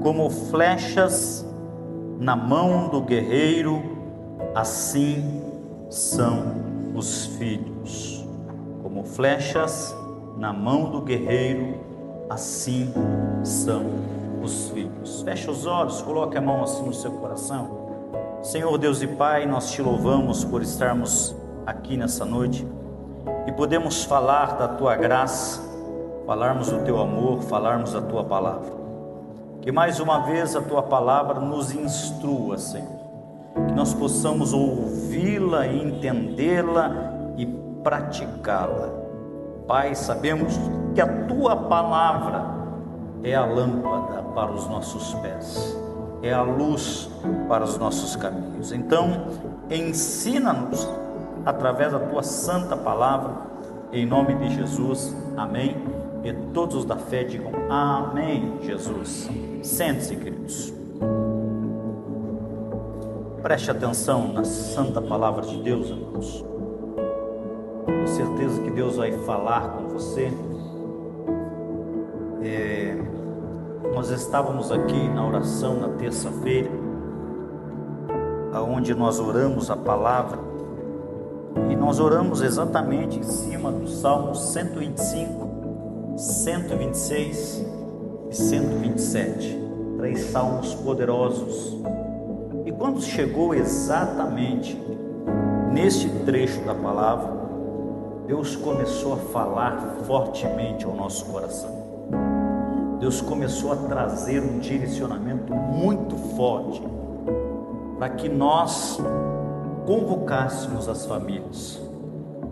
como flechas na mão do guerreiro, assim são os filhos. Como flechas na mão do guerreiro, assim são os filhos. Feche os olhos, coloque a mão assim no seu coração. Senhor Deus e Pai, nós te louvamos por estarmos aqui nessa noite e podemos falar da tua graça, falarmos do teu amor, falarmos da tua palavra. Que mais uma vez a tua palavra nos instrua, Senhor, que nós possamos ouvi-la, entendê-la e praticá-la. Pai, sabemos que a tua palavra é a lâmpada para os nossos pés, é a luz para os nossos caminhos. Então, ensina-nos através da tua santa palavra, em nome de Jesus, amém. E todos os da fé digam amém, Jesus. Sente-se, queridos. Preste atenção na santa palavra de Deus, irmãos. Tenho certeza que Deus vai falar com você. Nós estávamos aqui na oração na terça-feira, aonde nós oramos a palavra, e nós oramos exatamente em cima do Salmo 125, 126 e 127, 3 salmos poderosos. E quando chegou exatamente neste trecho da palavra, Deus começou a falar fortemente ao nosso coração. Deus começou a trazer um direcionamento muito forte para que nós convocássemos as famílias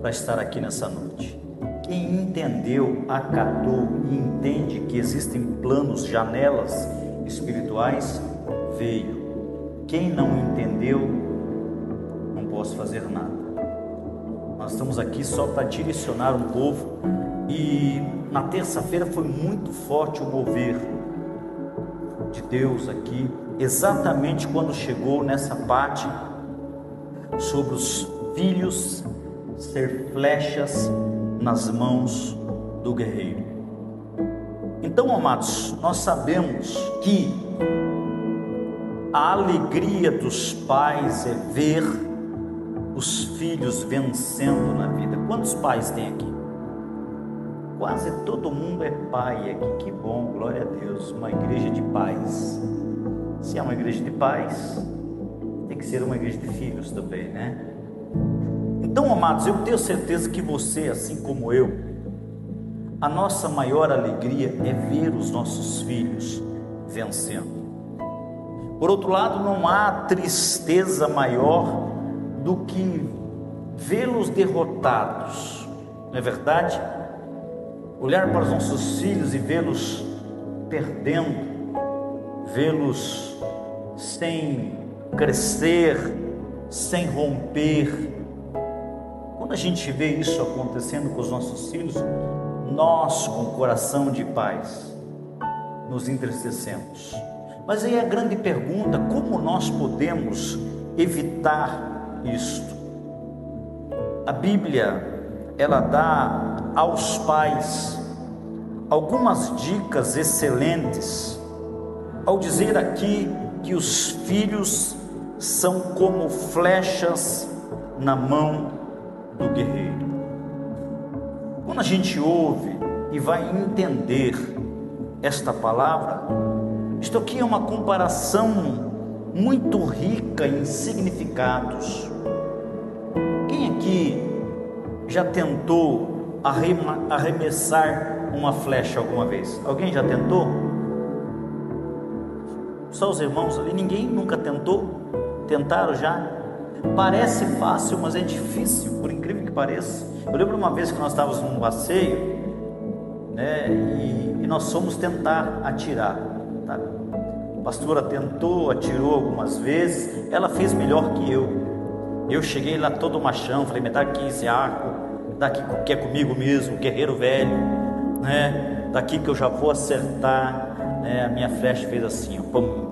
para estar aqui nessa noite. Quem entendeu, acatou e entende que existem planos, janelas espirituais, veio. Quem não entendeu, não posso fazer nada. Nós estamos aqui só para direcionar o povo. E na terça-feira foi muito forte o mover de Deus aqui, exatamente quando chegou nessa parte sobre os filhos ser flechas nas mãos do guerreiro. Então, amados, nós sabemos que a alegria dos pais é ver os filhos vencendo na vida. Quantos pais tem aqui? Quase todo mundo é pai aqui. Que bom, glória a Deus. Uma igreja de pais. Se é uma igreja de pais, tem que ser uma igreja de filhos também, né? Então, amados, eu tenho certeza que você, assim como eu, a nossa maior alegria é ver os nossos filhos vencendo. Por outro lado, não há tristeza maior do que vê-los derrotados, não é verdade? Olhar para os nossos filhos e vê-los perdendo, vê-los sem crescer, sem romper. Quando a gente vê isso acontecendo com os nossos filhos, nós, com o coração de pais, nos entristecemos. Mas aí a grande pergunta: como nós podemos evitar isto? A Bíblia, ela dá aos pais algumas dicas excelentes ao dizer aqui que os filhos são como flechas na mão do guerreiro. Quando a gente ouve e vai entender esta palavra, isto aqui é uma comparação muito rica em significados. Quem aqui já tentou arremessar uma flecha alguma vez? Alguém já tentou? Só os irmãos ali, ninguém nunca tentou? Tentaram já? Parece fácil, mas é difícil, por incrível que pareça. Eu lembro uma vez que nós estávamos num passeio, né, e nós fomos tentar atirar, tá? A pastora tentou, atirou algumas vezes, ela fez melhor que eu. Eu cheguei lá todo machão, falei: me dá aqui esse arco, daqui que é comigo mesmo, guerreiro velho, né? Daqui que eu já vou acertar, né? A minha flecha fez assim, ó,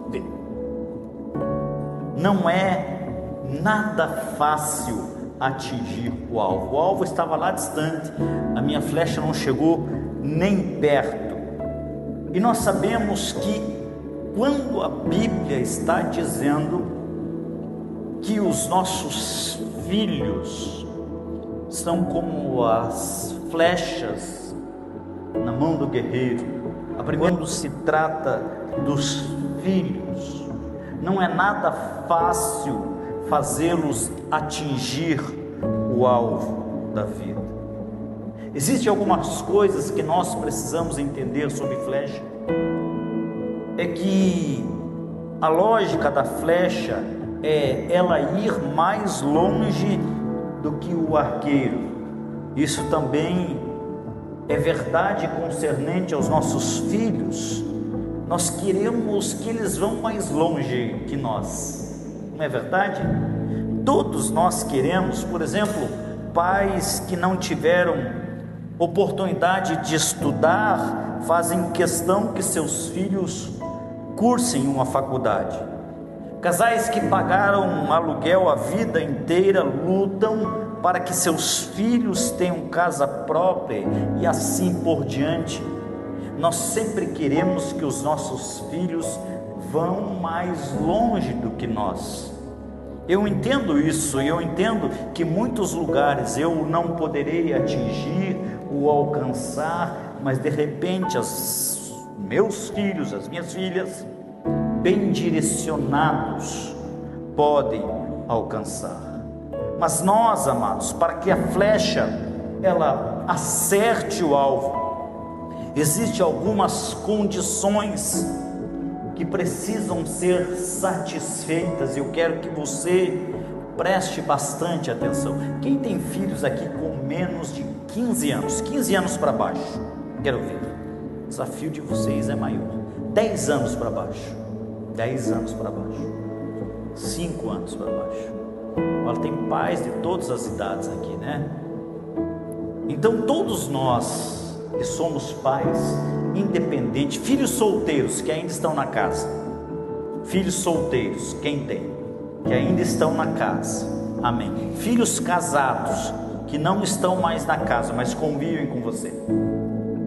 não é nada fácil atingir o alvo. O alvo estava lá distante, a minha flecha não chegou nem perto. E nós sabemos que quando a Bíblia está dizendo que os nossos filhos são como as flechas na mão do guerreiro, quando se trata dos filhos, não é nada fácil fazê-los atingir o alvo da vida. Existem algumas coisas que nós precisamos entender sobre flecha. É que a lógica da flecha é ela ir mais longe do que o arqueiro. Isso também é verdade concernente aos nossos filhos. Nós queremos que eles vão mais longe que nós, não é verdade? Todos nós queremos, por exemplo, pais que não tiveram oportunidade de estudar, fazem questão que seus filhos cursem uma faculdade. Casais que pagaram aluguel a vida inteira lutam para que seus filhos tenham casa própria e assim por diante. Nós sempre queremos que os nossos filhos vão mais longe do que nós. Eu entendo isso, e eu entendo que muitos lugares eu não poderei atingir ou alcançar, mas de repente meus filhos, as minhas filhas, bem direcionados, podem alcançar. Mas nós, amados, para que a flecha ela acerte o alvo, existem algumas condições que precisam ser satisfeitas. Eu quero que você preste bastante atenção. Quem tem filhos aqui com menos de 15 anos para baixo? Quero ver. O desafio de vocês é maior. 10 anos para baixo. 10 anos para baixo. 5 anos para baixo. Olha, tem pais de todas as idades aqui, né? Então todos nós que somos pais, independente, filhos solteiros que ainda estão na casa, filhos solteiros, quem tem, que ainda estão na casa, amém. Filhos casados que não estão mais na casa, mas convivem com você,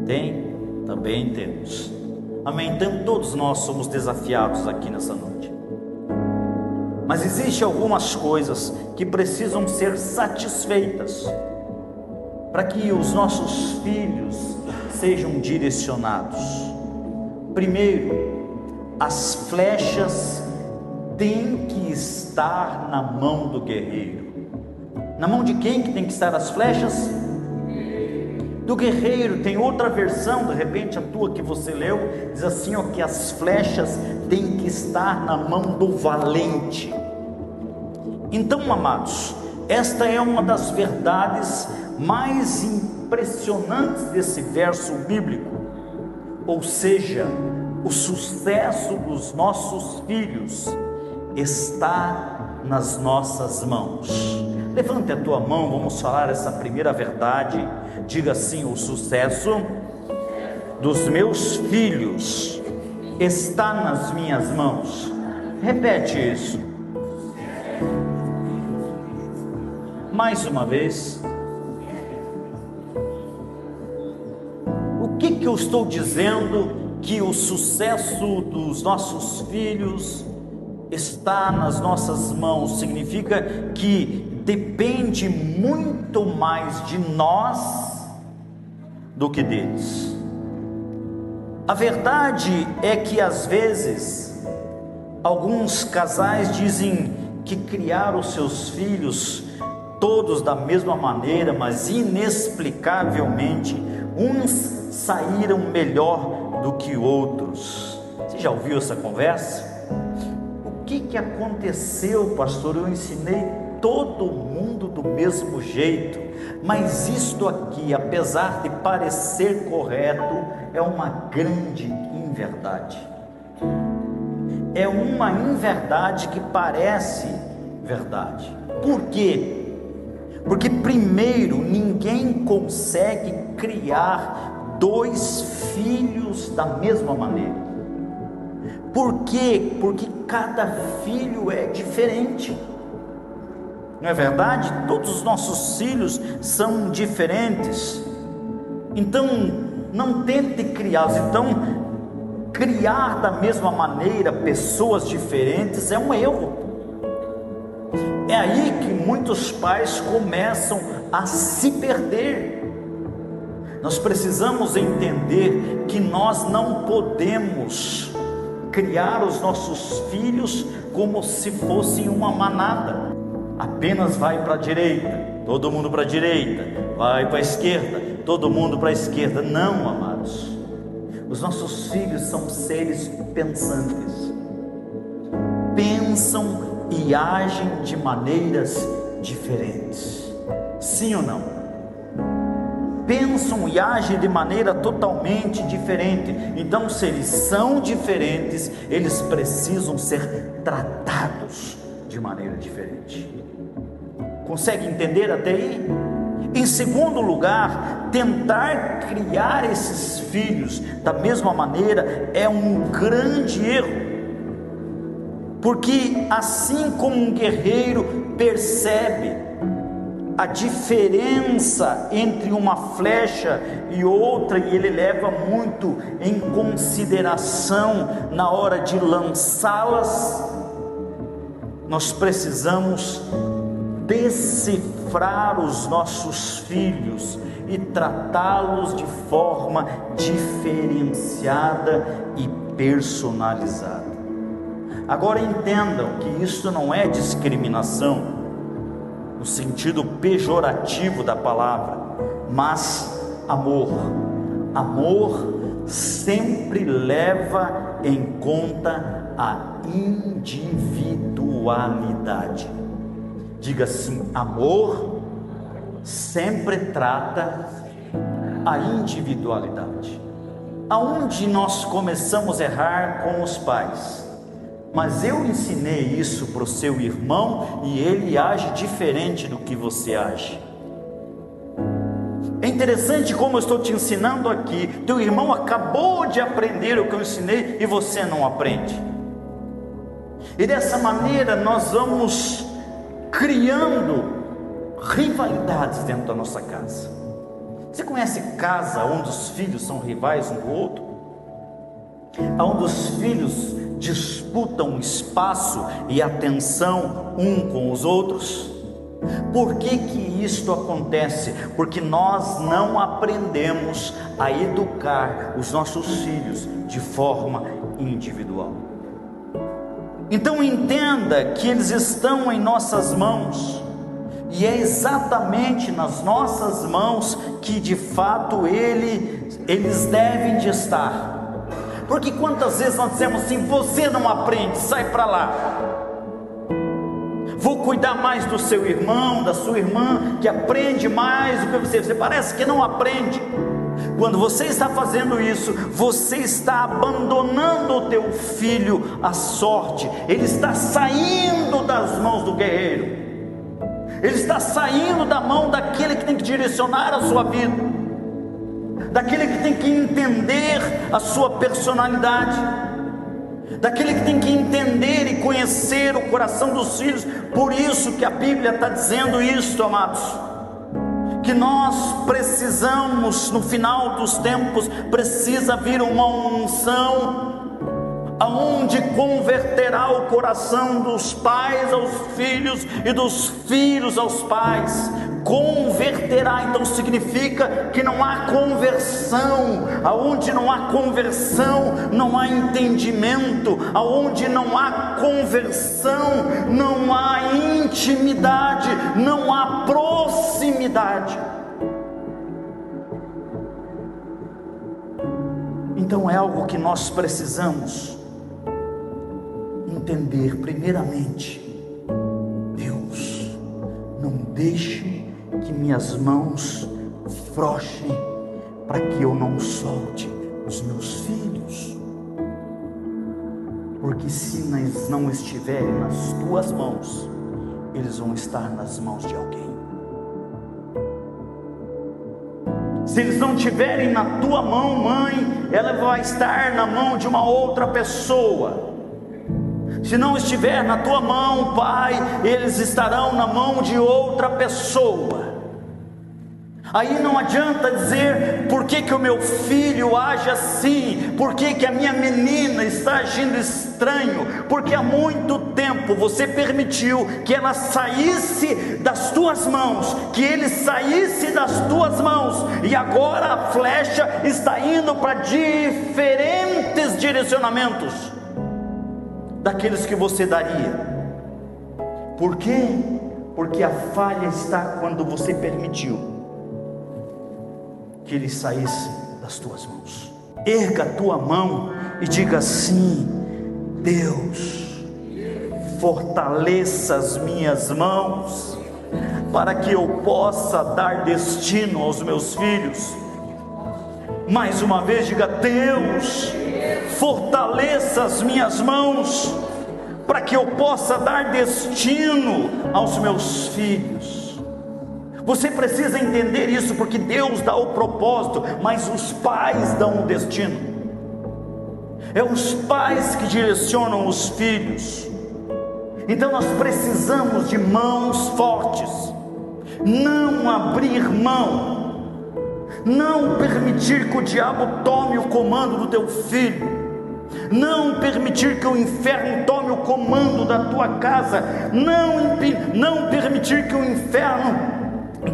tem? Também temos, amém. Então todos nós somos desafiados aqui nessa noite, mas existem algumas coisas que precisam ser satisfeitas para que os nossos filhos sejam direcionados. Primeiro, as flechas têm que estar na mão do guerreiro. Na mão de quem que tem que estar as flechas? Do guerreiro. Tem outra versão, de repente a tua que você leu, diz assim, ó, que as flechas têm que estar na mão do valente. Então, amados, esta é uma das verdades mais impressionantes desse verso bíblico, ou seja, o sucesso dos nossos filhos está nas nossas mãos. Levante a tua mão, vamos falar essa primeira verdade. Diga assim: o sucesso dos meus filhos está nas minhas mãos. Repete isso mais uma vez. O que eu estou dizendo? Que o sucesso dos nossos filhos está nas nossas mãos. Significa que depende muito mais de nós do que deles. A verdade é que às vezes alguns casais dizem que criaram os seus filhos todos da mesma maneira, mas inexplicavelmente uns saíram melhor do que outros. Você já ouviu essa conversa? O que aconteceu, pastor? Eu ensinei todo mundo do mesmo jeito, mas isto aqui, apesar de parecer correto, é uma grande inverdade. É uma inverdade que parece verdade. Por quê? Porque primeiro, ninguém consegue criar dois filhos da mesma maneira. Por quê? Porque cada filho é diferente. Não é verdade? Todos os nossos filhos são diferentes. Então, não tente criá-los. Então, criar da mesma maneira pessoas diferentes é um erro. É aí que muitos pais começam a se perder. Nós precisamos entender que nós não podemos criar os nossos filhos como se fossem uma manada. Apenas vai para a direita, todo mundo para a direita, vai para a esquerda, todo mundo para a esquerda. Não, amados. Os nossos filhos são seres pensantes. Pensam e agem de maneiras diferentes. Sim ou não? Pensam e agem de maneira totalmente diferente. Então, se eles são diferentes, eles precisam ser tratados de maneira diferente. Consegue entender até aí? Em segundo lugar, tentar criar esses filhos da mesma maneira é um grande erro. Porque assim como um guerreiro percebe a diferença entre uma flecha e outra, e ele leva muito em consideração na hora de lançá-las, nós precisamos decifrar os nossos filhos e tratá-los de forma diferenciada e personalizada. Agora entendam que isso não é discriminação no sentido pejorativo da palavra, mas amor. Amor sempre leva em conta a individualidade. Diga assim: amor sempre trata a individualidade. Aonde nós começamos a errar com os pais? Mas eu ensinei isso para o seu irmão e ele age diferente do que você age. É interessante como eu estou te ensinando aqui. Teu irmão acabou de aprender o que eu ensinei e você não aprende. E dessa maneira nós vamos criando rivalidades dentro da nossa casa. Você conhece casa onde os filhos são rivais um do outro? Onde os filhos disputam espaço e atenção um com os outros? Por que que isto acontece? Porque nós não aprendemos a educar os nossos filhos de forma individual. Então entenda que eles estão em nossas mãos, e é exatamente nas nossas mãos que de fato eles devem de estar. Porque quantas vezes nós dizemos assim: você não aprende, sai para lá. Vou cuidar mais do seu irmão, da sua irmã, que aprende mais do que você parece que não aprende. Quando você está fazendo isso, você está abandonando o teu filho à sorte. Ele está saindo das mãos do guerreiro, ele está saindo da mão daquele que tem que direcionar a sua vida, daquele que tem que entender a sua personalidade, daquele que tem que entender e conhecer o coração dos filhos. Por isso que a Bíblia está dizendo isso, amados, que nós precisamos, no final dos tempos, precisa vir uma unção, aonde converterá o coração dos pais aos filhos e dos filhos aos pais. Converterá, então significa que não há conversão. Aonde não há conversão, não há entendimento. Aonde não há conversão, não há intimidade, não há proximidade. Então é algo que nós precisamos entender. Primeiramente, Deus, não deixe que minhas mãos frochem, para que eu não solte os meus filhos, porque se eles não estiverem nas tuas mãos, eles vão estar nas mãos de alguém. Se eles não estiverem na tua mão, mãe, ela vai estar na mão de uma outra pessoa. Se não estiver na tua mão, pai, eles estarão na mão de outra pessoa. Aí não adianta dizer: por que que o meu filho age assim? Por que que a minha menina está agindo estranho? Porque há muito tempo você permitiu que ela saísse das tuas mãos, que ele saísse das tuas mãos, e agora a flecha está indo para diferentes direcionamentos daqueles que você daria. Por quê? Porque a falha está quando você permitiu que ele saísse das tuas mãos. Erga a tua mão e diga assim: Deus, fortaleça as minhas mãos, para que eu possa dar destino aos meus filhos. Mais uma vez diga: Deus, fortaleça as minhas mãos, para que eu possa dar destino aos meus filhos. Você precisa entender isso, porque Deus dá o propósito, mas os pais dão o destino. É os pais que direcionam os filhos. Então nós precisamos de mãos fortes. Não abrir mão, não permitir que o diabo tome o comando do teu filho, não permitir que o inferno tome o comando da tua casa, não permitir que o inferno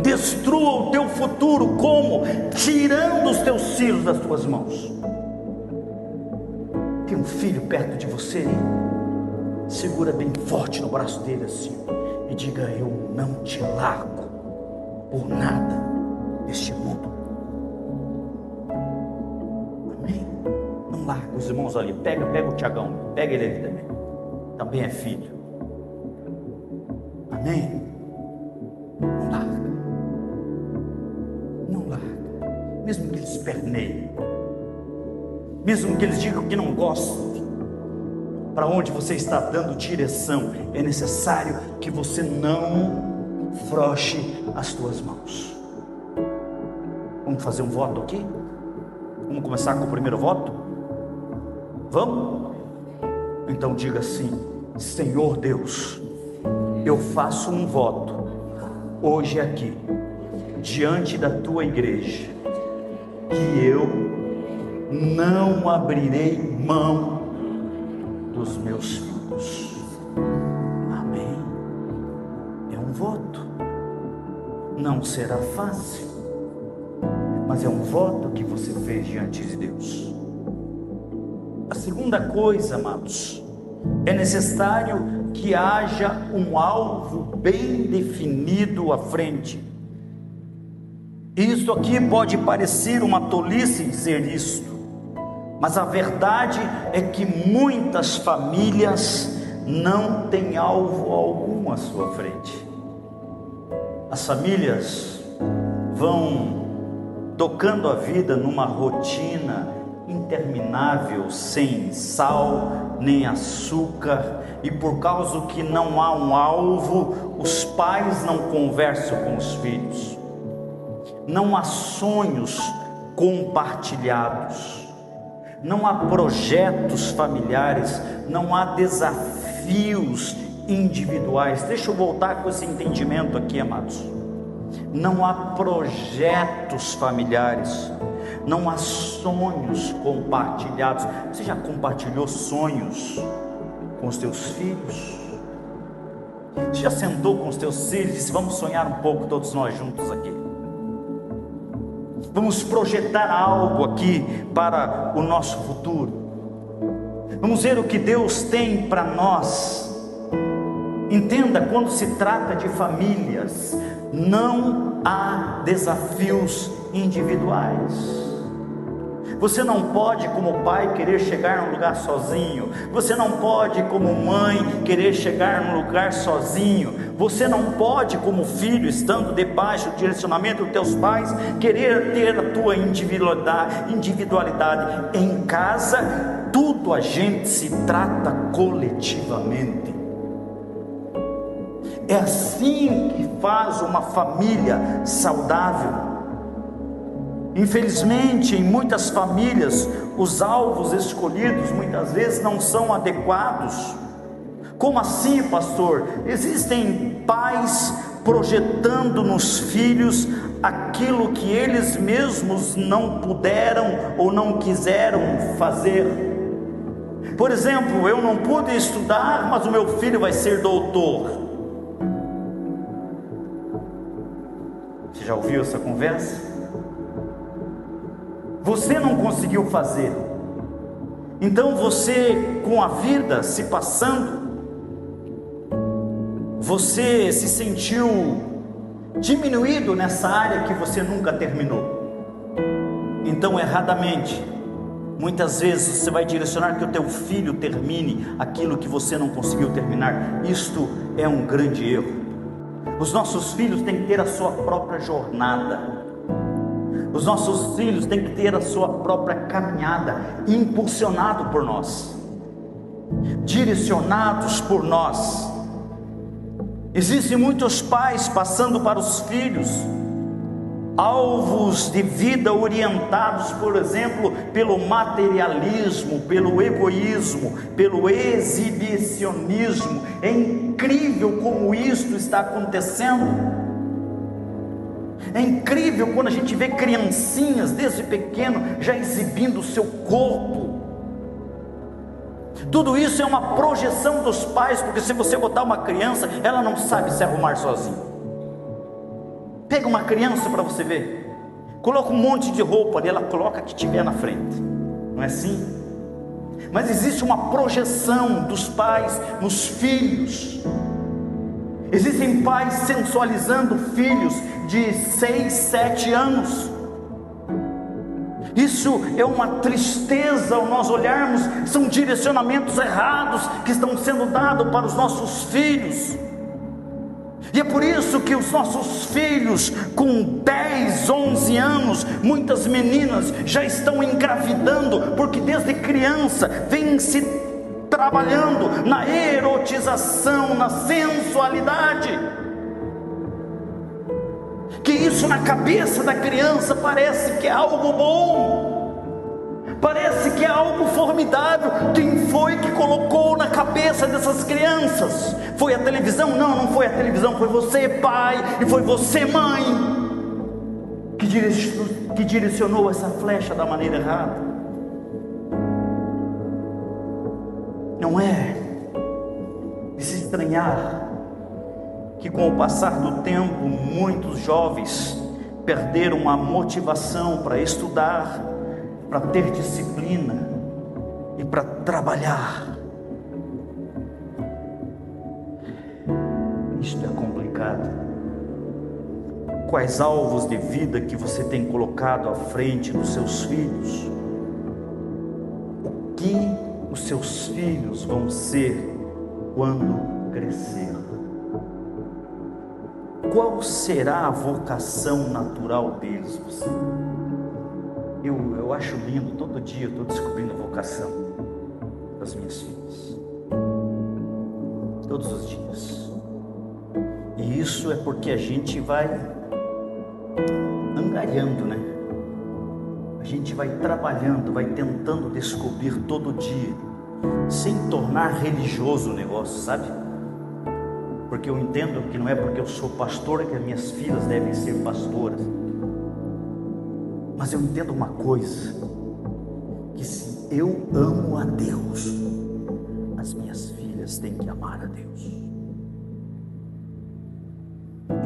destrua o teu futuro. Como? Tirando os teus filhos das tuas mãos. Tem um filho perto de você? Segura bem forte no braço dele assim e diga: eu não te largo por nada deste mundo. Amém? Não larga os irmãos ali. Pega o Tiagão, pega ele ali também é filho. Amém? Não larga. Mesmo que eles esperneiem, mesmo que eles digam que não gostem, para onde você está dando direção, é necessário que você não afrouxe as tuas mãos. Vamos fazer um voto aqui? Vamos começar com o primeiro voto? Vamos? Então diga assim: Senhor Deus, eu faço um voto hoje aqui, diante da tua igreja, que eu não abrirei mão dos meus filhos. Amém? É um voto. Não será fácil, mas é um voto que você fez diante de Deus. A segunda coisa, amados, é necessário que haja um alvo bem definido à frente. Isso aqui pode parecer uma tolice dizer isto, mas a verdade é que muitas famílias não têm alvo algum à sua frente. As famílias vão tocando a vida numa rotina interminável, sem sal nem açúcar, e por causa que não há um alvo, os pais não conversam com os filhos. Não há sonhos compartilhados, não há projetos familiares, não há desafios individuais. Deixa eu voltar com esse entendimento aqui, amados. Não há projetos familiares, não há sonhos compartilhados. Você já compartilhou sonhos com os teus filhos? Você já sentou com os teus filhos e disse: vamos sonhar um pouco todos nós juntos aqui? Vamos projetar algo aqui para o nosso futuro. Vamos ver o que Deus tem para nós. Entenda, quando se trata de famílias, não há desafios individuais. Você não pode, como pai, querer chegar num lugar sozinho. Você não pode, como mãe, querer chegar num lugar sozinho. Você não pode, como filho, estando debaixo do direcionamento dos teus pais, querer ter a tua individualidade. Em casa, tudo a gente se trata coletivamente. É assim que faz uma família saudável. Infelizmente, em muitas famílias, os alvos escolhidos muitas vezes não são adequados. Como assim, pastor? Existem pais projetando nos filhos aquilo que eles mesmos não puderam ou não quiseram fazer. Por exemplo, eu não pude estudar, mas o meu filho vai ser doutor. Você já ouviu essa conversa? Você não conseguiu fazer, então você, com a vida se passando, você se sentiu diminuído nessa área que você nunca terminou. Então, erradamente, muitas vezes você vai direcionar que o teu filho termine aquilo que você não conseguiu terminar. Isto é um grande erro. Os nossos filhos têm que ter a sua própria jornada. Os nossos filhos têm que ter a sua própria caminhada, impulsionado por nós, direcionados por nós. Existem muitos pais passando para os filhos alvos de vida orientados, por exemplo, pelo materialismo, pelo egoísmo, pelo exibicionismo. É incrível como isto está acontecendo. É incrível quando a gente vê criancinhas desde pequeno já exibindo o seu corpo. Tudo isso é uma projeção dos pais, porque se você botar uma criança, ela não sabe se arrumar sozinha. Pega uma criança para você ver, coloca um monte de roupa ali, ela coloca o que tiver na frente, não é assim? Mas existe uma projeção dos pais nos filhos. Existem pais sensualizando filhos de 6, 7 anos. Isso é uma tristeza ao nós olharmos. São direcionamentos errados que estão sendo dados para os nossos filhos. E é por isso que os nossos filhos com 10, 11 anos, muitas meninas já estão engravidando, porque desde criança vem se trabalhando na erotização, na sensualidade. Que isso na cabeça da criança parece que é algo bom, parece que é algo formidável. Quem foi que colocou na cabeça dessas crianças? Foi a televisão? Não, não foi a televisão, foi você, pai, e foi você, mãe, que direcionou essa flecha da maneira errada. Não é de se estranhar que com o passar do tempo muitos jovens perderam a motivação para estudar, para ter disciplina e para trabalhar. Isto é complicado. Quais alvos de vida que você tem colocado à frente dos seus filhos? O que os seus filhos vão ser quando crescer? Qual será a vocação natural deles? Eu acho lindo, todo dia eu estou descobrindo a vocação das minhas filhas, todos os dias. E isso é porque a gente vai angariando, né? A gente vai trabalhando, vai tentando descobrir todo dia, sem tornar religioso o negócio, sabe? Porque eu entendo que não é porque eu sou pastor que as minhas filhas devem ser pastoras. Mas eu entendo uma coisa, que se eu amo a Deus, as minhas filhas têm que amar a Deus.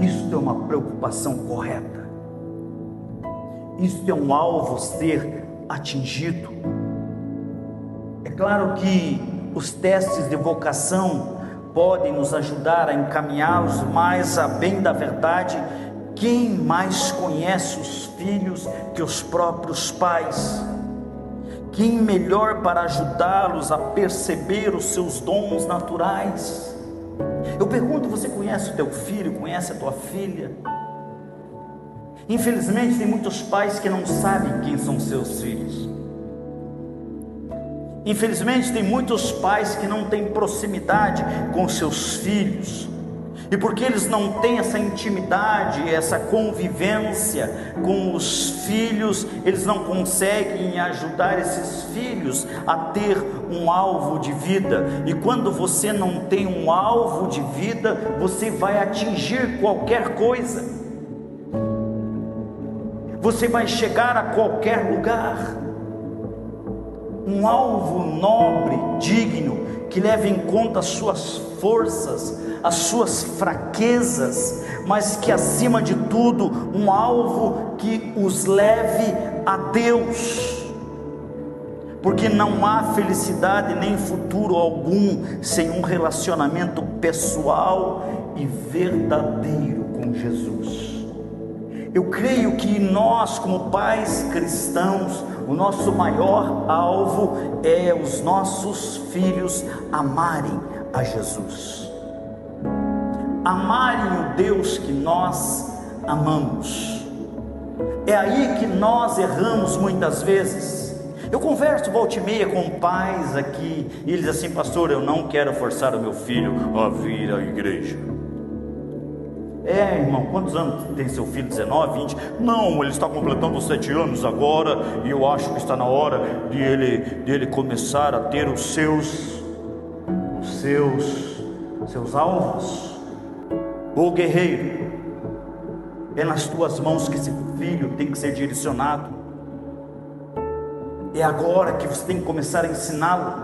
Isso é uma preocupação correta. Isso é um alvo ser atingido. É claro que os testes de vocação podem nos ajudar a encaminhá-los mais a bem da verdade. Quem mais conhece os filhos que os próprios pais? Quem melhor para ajudá-los a perceber os seus dons naturais? Eu pergunto, você conhece o teu filho, conhece a tua filha? Infelizmente tem muitos pais que não sabem quem são seus filhos. Infelizmente tem muitos pais que não têm proximidade com seus filhos, e porque eles não têm essa intimidade, essa convivência com os filhos, eles não conseguem ajudar esses filhos a ter um alvo de vida. E quando você não tem um alvo de vida, você vai atingir qualquer coisa. Você vai chegar a qualquer lugar. Um alvo nobre, digno, que leve em conta as suas forças, as suas fraquezas, mas que acima de tudo, um alvo que os leve a Deus. Porque não há felicidade nem futuro algum sem um relacionamento pessoal e verdadeiro com Jesus. Eu creio que nós, como pais cristãos, o nosso maior alvo é os nossos filhos amarem a Jesus, amarem o Deus que nós amamos. É aí que nós erramos muitas vezes. Eu converso volta e meia com pais aqui, e eles assim: pastor, eu não quero forçar o meu filho a vir à igreja. Irmão, quantos anos tem seu filho? 19, 20? Não, ele está completando 7 anos agora, e eu acho que está na hora de ele começar a ter os seus alvos. Ô guerreiro, é nas tuas mãos que esse filho tem que ser direcionado. É agora que você tem que começar a ensiná-lo.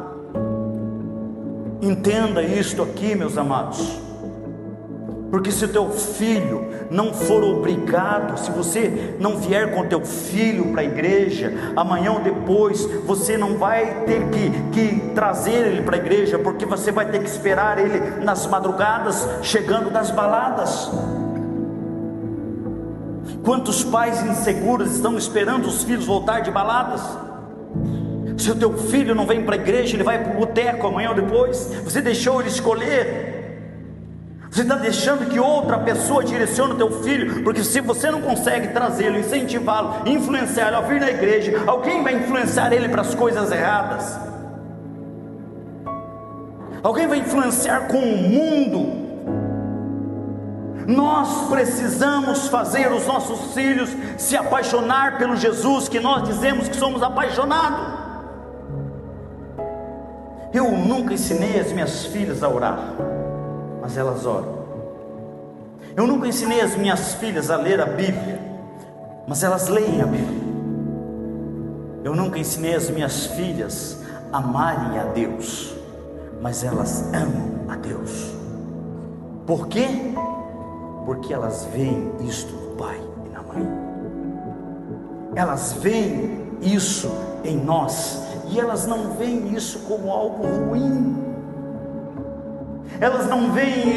Entenda isto aqui, meus amados. Porque se o teu filho não for obrigado, se você não vier com o teu filho para a igreja, amanhã ou depois você não vai ter que trazer ele para a igreja, porque você vai ter que esperar ele nas madrugadas, chegando das baladas. Quantos pais inseguros estão esperando os filhos voltar de baladas? Se o teu filho não vem para a igreja, ele vai para o boteco amanhã ou depois. Você deixou ele escolher. Você está deixando que outra pessoa direcione o teu filho, porque se você não consegue trazê-lo, incentivá-lo, influenciá-lo a vir na igreja, alguém vai influenciar ele para as coisas erradas. Alguém vai influenciar com o mundo. Nós precisamos fazer os nossos filhos se apaixonar pelo Jesus que nós dizemos que somos apaixonados. Eu nunca ensinei as minhas filhas a orar, mas elas oram. Eu nunca ensinei as minhas filhas a ler a Bíblia, mas elas leem a Bíblia. Eu nunca ensinei as minhas filhas a amarem a Deus, mas elas amam a Deus. Por quê? Porque elas veem isto no pai e na mãe. Elas veem isso em nós, e elas não veem isso como algo ruim. Elas não veem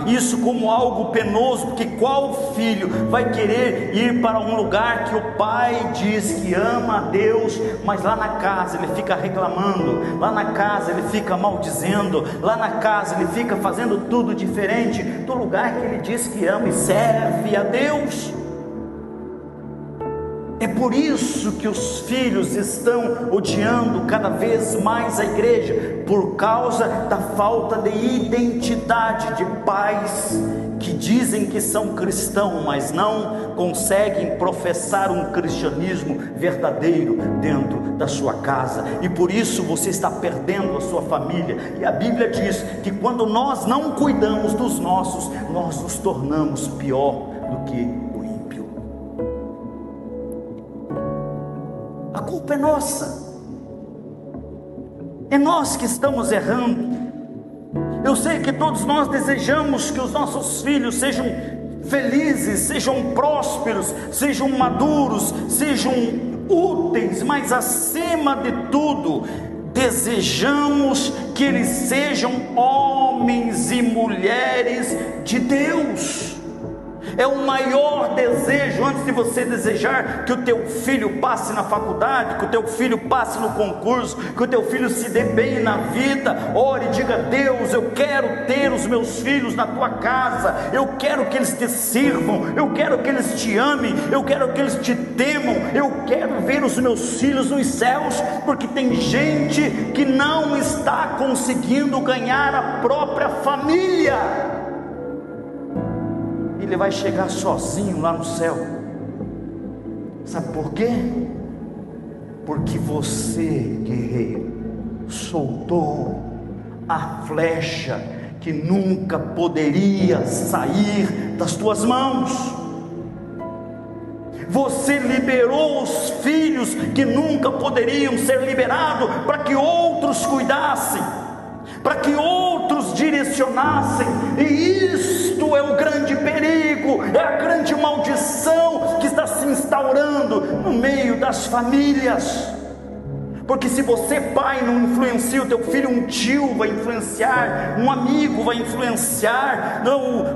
isso como algo penoso, porque qual filho vai querer ir para um lugar que o pai diz que ama a Deus, mas lá na casa ele fica reclamando, lá na casa ele fica maldizendo, lá na casa ele fica fazendo tudo diferente do lugar que ele diz que ama e serve a Deus? É por isso que os filhos estão odiando cada vez mais a igreja, por causa da falta de identidade de pais que dizem que são cristãos, mas não conseguem professar um cristianismo verdadeiro dentro da sua casa, e por isso você está perdendo a sua família. E a Bíblia diz que quando nós não cuidamos dos nossos, nós nos tornamos pior do que a culpa é nossa, é nós que estamos errando. Eu sei que todos nós desejamos que os nossos filhos sejam felizes, sejam prósperos, sejam maduros, sejam úteis, mas acima de tudo, desejamos que eles sejam homens e mulheres de Deus. É o maior desejo. Antes de você desejar que o teu filho passe na faculdade, que o teu filho passe no concurso, que o teu filho se dê bem na vida, ore e diga: Deus, eu quero ter os meus filhos na tua casa, eu quero que eles te sirvam, eu quero que eles te amem, eu quero que eles te temam, eu quero ver os meus filhos nos céus, porque tem gente que não está conseguindo ganhar a própria família. Ele vai chegar sozinho lá no céu. Sabe por quê? Porque você, guerreiro, soltou a flecha que nunca poderia sair das tuas mãos. Você liberou os filhos que nunca poderiam ser liberados, para que outros cuidassem, para que outros direcionassem. E isto é o grande perigo, é a grande maldição que está se instaurando no meio das famílias. Porque se você, pai, não influencia o teu filho, um tio vai influenciar, um amigo vai influenciar,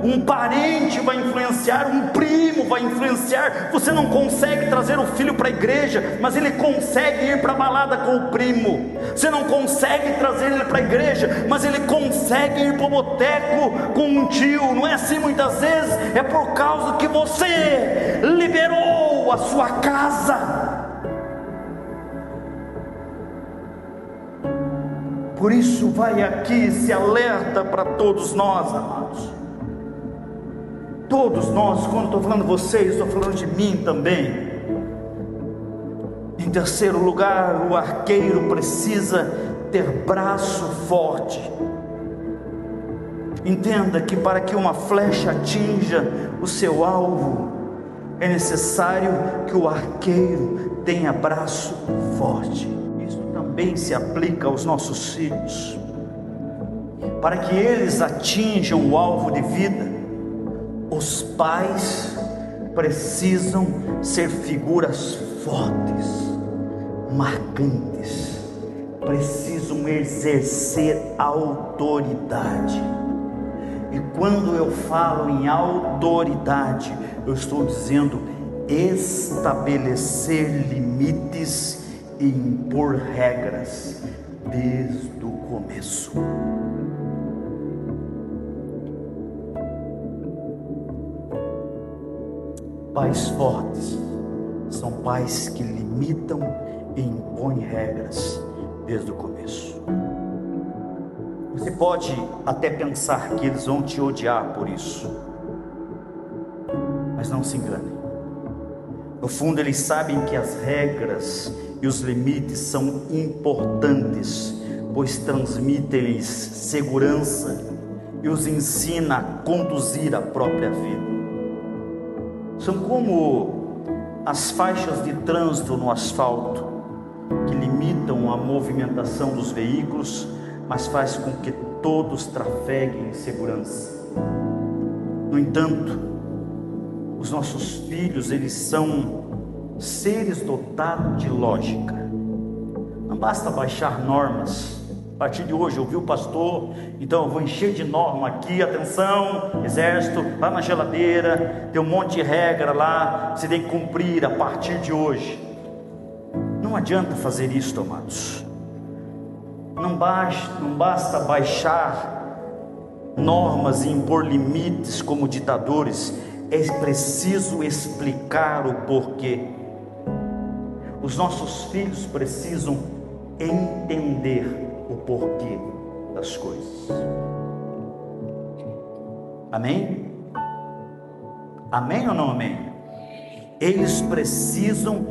um parente vai influenciar, um primo vai influenciar. Você não consegue trazer o filho para a igreja, mas ele consegue ir para a balada com o primo. Você não consegue trazer ele para a igreja, mas ele consegue ir para o boteco com um tio. Não é assim muitas vezes? É por causa que você liberou a sua casa. Por isso vai aqui esse alerta para todos nós, amados. Todos nós, quando estou falando de vocês, estou falando de mim também. Em terceiro lugar, o arqueiro precisa ter braço forte. Entenda que para que uma flecha atinja o seu alvo, é necessário que o arqueiro tenha braço forte. Também se aplica aos nossos filhos. Para que eles atinjam o alvo de vida, os pais precisam ser figuras fortes, marcantes, precisam exercer autoridade. E quando eu falo em autoridade, eu estou dizendo estabelecer limites e impor regras desde o começo. Pais fortes são pais que limitam e impõem regras desde o começo. Você pode até pensar que eles vão te odiar por isso, mas não se engane. No fundo, eles sabem que as regras e os limites são importantes, pois transmitem-lhes segurança e os ensina a conduzir a própria vida. São como as faixas de trânsito no asfalto, que limitam a movimentação dos veículos, mas faz com que todos trafeguem em segurança. No entanto, os nossos filhos, eles são seres dotados de lógica. Não basta baixar normas. A partir de hoje, ouviu o pastor, então eu vou encher de norma aqui, atenção, exército, lá na geladeira, tem um monte de regra lá, você tem que cumprir a partir de hoje. Não adianta fazer isso, amados. Não basta baixar normas e impor limites como ditadores. É preciso explicar o porquê. Os nossos filhos precisam entender o porquê das coisas. Amém? Amém ou não amém? Eles precisam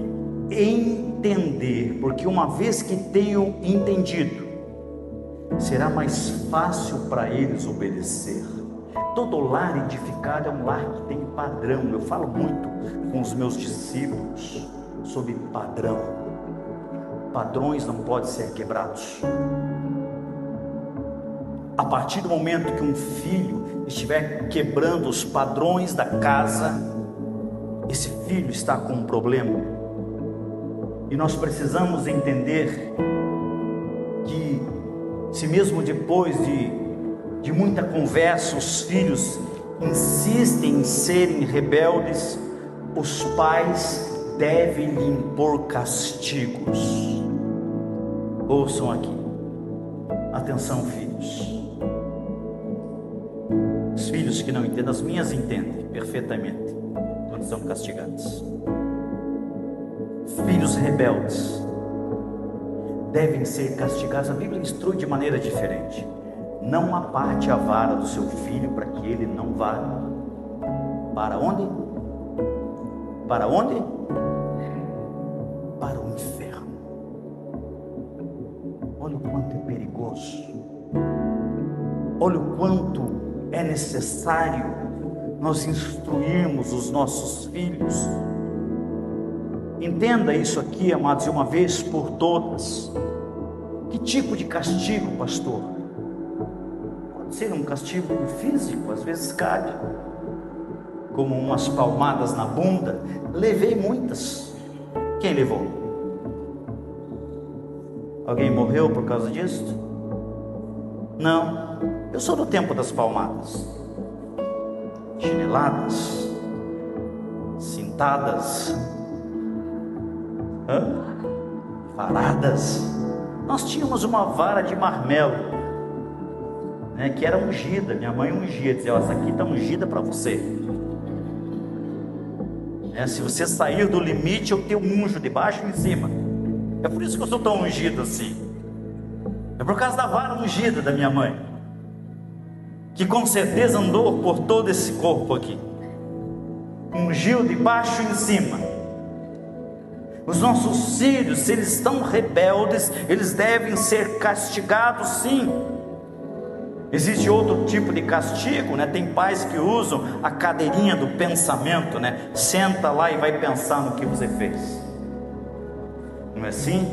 entender, porque uma vez que tenham entendido, será mais fácil para eles obedecer. Todo lar edificado é um lar que tem padrão. Eu falo muito com os meus discípulos sobre padrão. Padrões não podem ser quebrados. A partir do momento que um filho estiver quebrando os padrões da casa, esse filho está com um problema. E nós precisamos entender que, se mesmo depois de muita conversa, os filhos insistem em serem rebeldes, os pais devem lhe impor castigos. Ouçam aqui, atenção, filhos. Os filhos que não entendem, as minhas entendem perfeitamente quando são castigados. Filhos rebeldes devem ser castigados. A Bíblia instrui de maneira diferente. Não aparte a vara do seu filho para que ele não vá. Para onde? Para onde? Para o inferno. Olha o quanto é perigoso. Olha o quanto é necessário nós instruirmos os nossos filhos Entenda isso aqui, amados, de uma vez por todas. Que tipo de castigo, pastor? Pode ser um castigo físico, às vezes cabe, como umas palmadas na bunda. Levei muitas. Quem levou? Alguém morreu por causa disso? Não. Eu sou do tempo das palmadas, chineladas, cintadas, varadas. Nós tínhamos uma vara de marmelo, né, que era ungida. Minha mãe ungia, dizia: essa aqui está ungida para você. Se você sair do limite, eu tenho unjo de baixo e em cima. É por isso que eu sou tão ungido assim. É por causa da vara ungida da minha mãe, que com certeza andou por todo esse corpo aqui, ungiu de baixo e em cima. Os nossos filhos, se eles estão rebeldes, eles devem ser castigados, sim. Existe outro tipo de castigo, né? Tem pais que usam a cadeirinha do pensamento, né? Senta lá e vai pensar no que você fez, não é assim?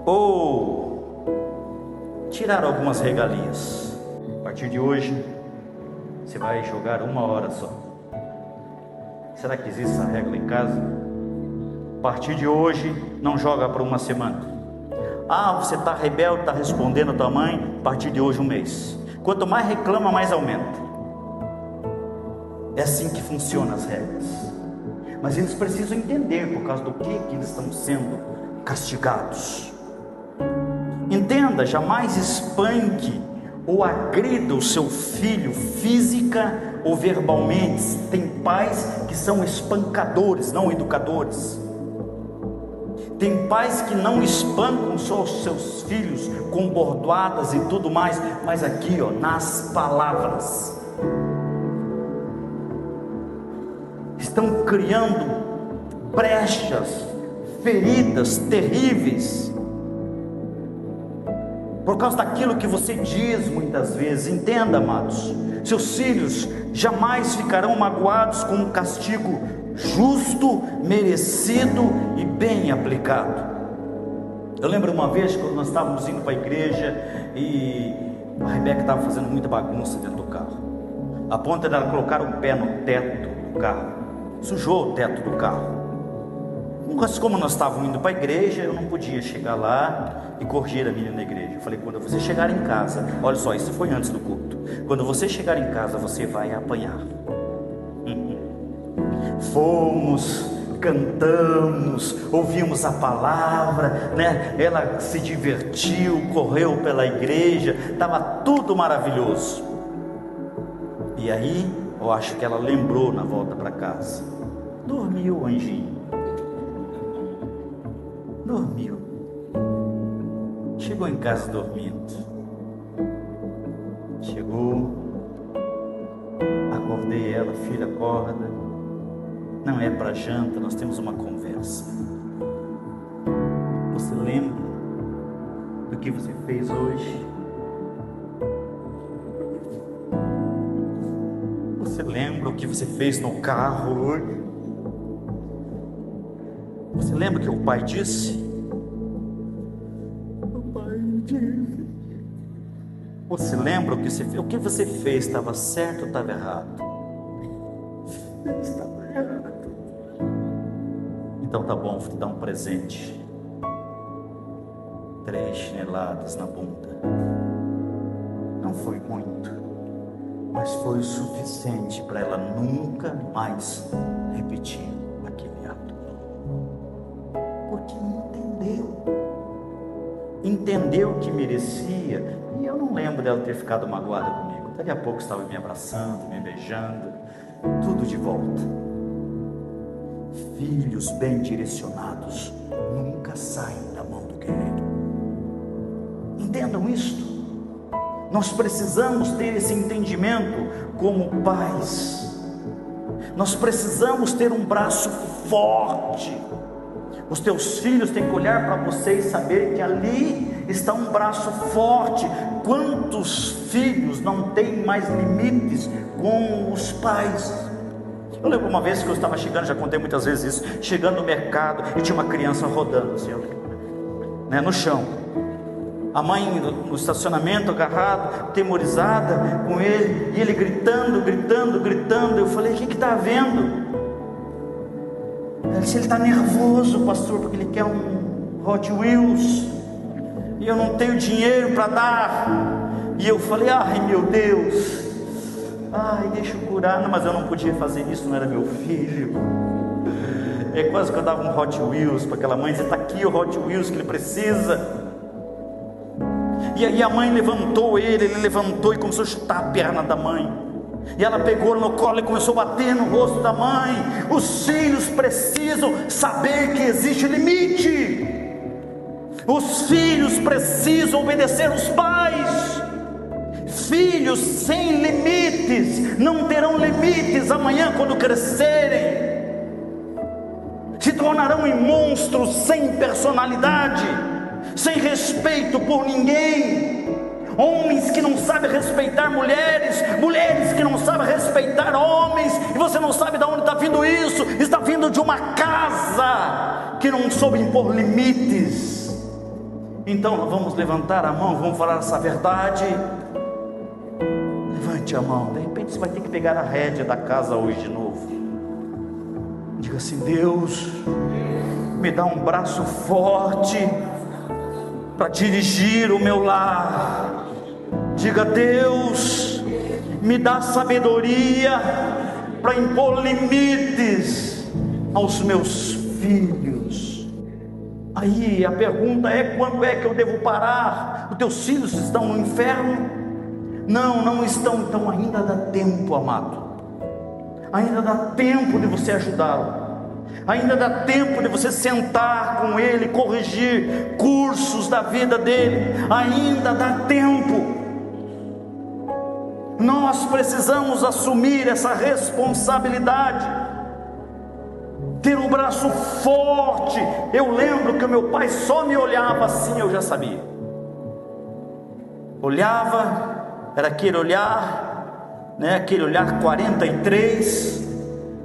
Ou tirar algumas regalias. A partir de hoje você vai jogar 1 hora só. Será que existe essa regra em casa? A partir de hoje não joga por 1 semana. Você está rebelde, está respondendo a tua mãe, a partir de hoje 1 mês. Quanto mais reclama, mais aumenta. É assim que funcionam as regras. Mas eles precisam entender por causa do que eles estão sendo castigados. Entenda, jamais espanque ou agrida o seu filho física ou verbalmente. Tem pais que são espancadores, não educadores. Tem pais que não espancam só os seus filhos com bordoadas e tudo mais, mas aqui, nas palavras, estão criando brechas, feridas terríveis, por causa daquilo que você diz muitas vezes. Entenda, amados, seus filhos jamais ficarão magoados com um castigo justo, merecido e bem aplicado. Eu lembro uma vez quando nós estávamos indo para a igreja e a Rebeca estava fazendo muita bagunça dentro do carro, a ponto dela colocar o pé no teto do carro, sujou o teto do carro. Mas como nós estávamos indo para a igreja, eu não podia chegar lá e corrigir a menina na igreja. Eu falei: quando você chegar em casa, olha só, isso foi antes do culto, quando você chegar em casa, você vai apanhar. Fomos, cantamos, ouvimos a palavra, né? Ela se divertiu, correu pela igreja, estava tudo maravilhoso. E aí, eu acho que ela lembrou na volta para casa. Dormiu o anjinho. Dormiu. Chegou em casa dormindo. Chegou, acordei ela: filha, acorda. Não é para janta, nós temos uma conversa. Você lembra do que você fez hoje? Você lembra o que você fez no carro hoje? Você lembra o que o pai disse? O pai disse. Você lembra o que você fez? O que você fez estava certo ou estava errado? Estava errado. Então tá bom, vou te dar um presente. 3 chineladas na bunda. Não foi muito, mas foi o suficiente para ela nunca mais repetir aquele ato. Porque entendeu que merecia. E eu não lembro dela ter ficado magoada comigo. Daqui a pouco estava me abraçando, me beijando, tudo de volta. Filhos bem direcionados nunca saem da mão do guerreiro. Entendam isto. Nós precisamos ter esse entendimento como pais. Nós precisamos ter um braço forte. Os teus filhos têm que olhar para você e saber que ali está um braço forte. Quantos filhos não têm mais limites com os pais? Eu lembro uma vez que eu estava chegando, já contei muitas vezes isso, chegando no mercado e tinha uma criança rodando assim, né, no chão. A mãe no estacionamento, agarrado, temorizada com ele, e ele gritando. Eu falei: o que está havendo? Ela disse: ele está nervoso, pastor, porque ele quer um Hot Wheels, e eu não tenho dinheiro para dar. E eu falei: ai meu Deus, ai, deixa eu curar. Não, mas eu não podia fazer isso, não era meu filho. É quase que eu dava um Hot Wheels para aquela mãe, dizia: está aqui o Hot Wheels que ele precisa. E aí a mãe levantou ele levantou e começou a chutar a perna da mãe. E ela pegou no colo e começou a bater no rosto da mãe. Os filhos precisam saber que existe limite. Os filhos precisam obedecer os pais. Filhos sem limites não terão limites amanhã quando crescerem. Se tornarão em monstros sem personalidade, sem respeito por ninguém. Homens que não sabem respeitar mulheres, mulheres que não sabem respeitar homens, e você não sabe de onde está vindo isso. Está vindo de uma casa que não soube impor limites. Então nós vamos levantar a mão, vamos falar essa verdade. Levante a mão. De repente você vai ter que pegar a rédea da casa hoje de novo. Diga assim: Deus, me dá um braço forte para dirigir o meu lar. Diga: Deus, me dá sabedoria para impor limites aos meus filhos. Aí a pergunta é: quando é que eu devo parar? Os teus filhos estão no inferno? Não estão. Então ainda dá tempo, amado. Ainda dá tempo de você ajudá-lo. Ainda dá tempo de você sentar com ele, corrigir cursos da vida dele. Ainda dá tempo. Nós precisamos assumir essa responsabilidade, ter um braço forte. Eu lembro que o meu pai só me olhava assim, eu já sabia. Olhava, era aquele olhar, né? Aquele olhar 43.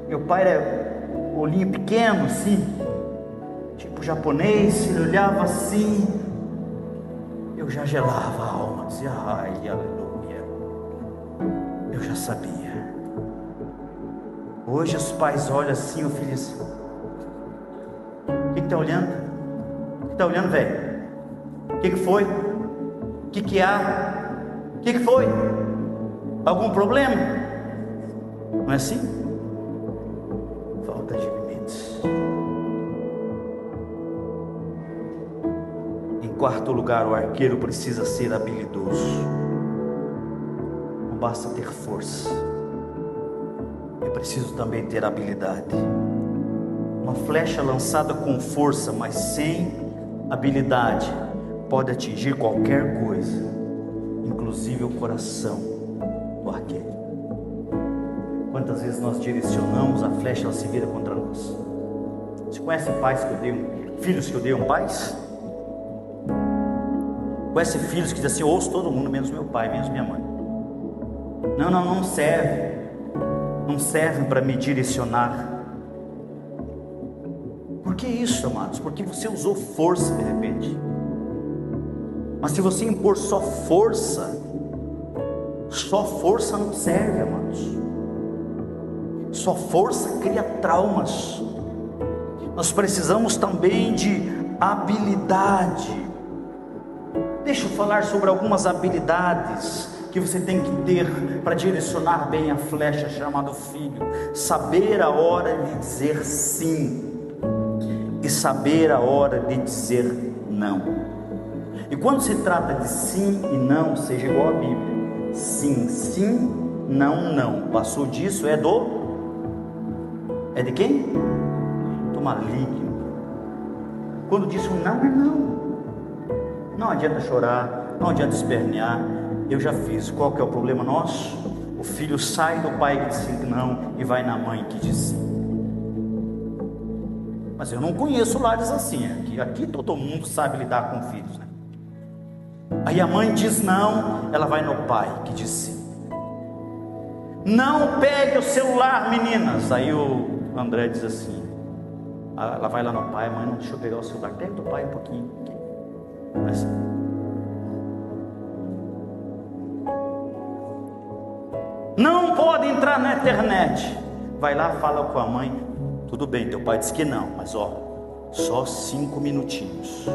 Meu pai era olhinho pequeno assim, tipo japonês. Ele olhava assim, eu já gelava a alma, dizia: ai, aleluia. Eu já sabia. Hoje os pais olham assim, o filho assim: o que está olhando? O que está olhando, velho? O que foi? O que há? O que foi? Algum problema? Não é assim? Falta de limites. Em quarto lugar, o arqueiro precisa ser habilidoso. Não basta ter força, é preciso também ter habilidade. Uma flecha lançada com força, mas sem habilidade, pode atingir qualquer coisa, inclusive o coração do arqueiro. Quantas vezes nós direcionamos a flecha, ela se vira contra nós. Você conhece pais que odeiam, filhos que odeiam pais? Conhece filhos que dizem assim: eu ouço todo mundo, menos meu pai, menos minha mãe. Não serve. Não servem para me direcionar. Por que isso, amados? Porque você usou força de repente. Mas se você impor só força não serve, amados. Só força cria traumas. Nós precisamos também de habilidade. Deixa eu falar sobre algumas habilidades que você tem que ter para direcionar bem a flecha chamada filho. Saber a hora de dizer sim e saber a hora de dizer não. E quando se trata de sim e não, seja igual à Bíblia: sim, sim, não, não. Passou disso, é de quem? Do maligno. Quando diz um não, é não. Não adianta chorar, não adianta espernear. Eu já fiz. Qual que é o problema nosso? O filho sai do pai que disse não e vai na mãe que diz sim. Mas eu não conheço lares assim. Aqui todo mundo sabe lidar com filhos, né? Aí a mãe diz não, ela vai no pai que diz sim. Não pegue o celular, meninas. Aí o André diz assim, ela vai lá no pai, mãe, não deixa eu pegar o celular, pega do pai um pouquinho. Mas, não pode entrar na internet. Vai lá, fala com a mãe. Tudo bem, teu pai disse que não, mas só 5 minutinhos.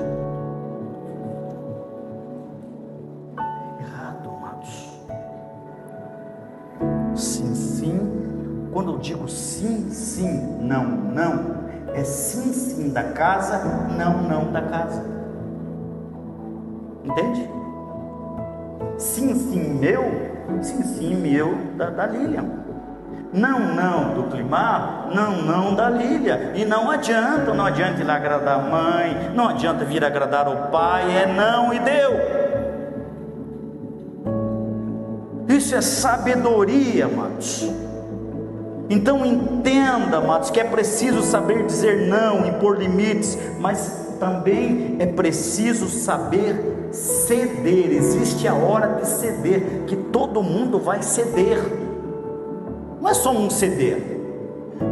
Errado, amados. Sim, sim. Quando eu digo sim, sim, não, não, é sim, sim da casa, não, não da casa. Entende? Sim, sim meu, sim, sim meu da Lilian. Não, não do Climar, não, não da Lília. E não adianta ir lá agradar a mãe, não adianta vir agradar o pai, é não e deu. Isso é sabedoria, amados. Então entenda, amados, que é preciso saber dizer não, impor limites, mas também é preciso saber ceder. Existe a hora de ceder, que todo mundo vai ceder. Não é só um ceder,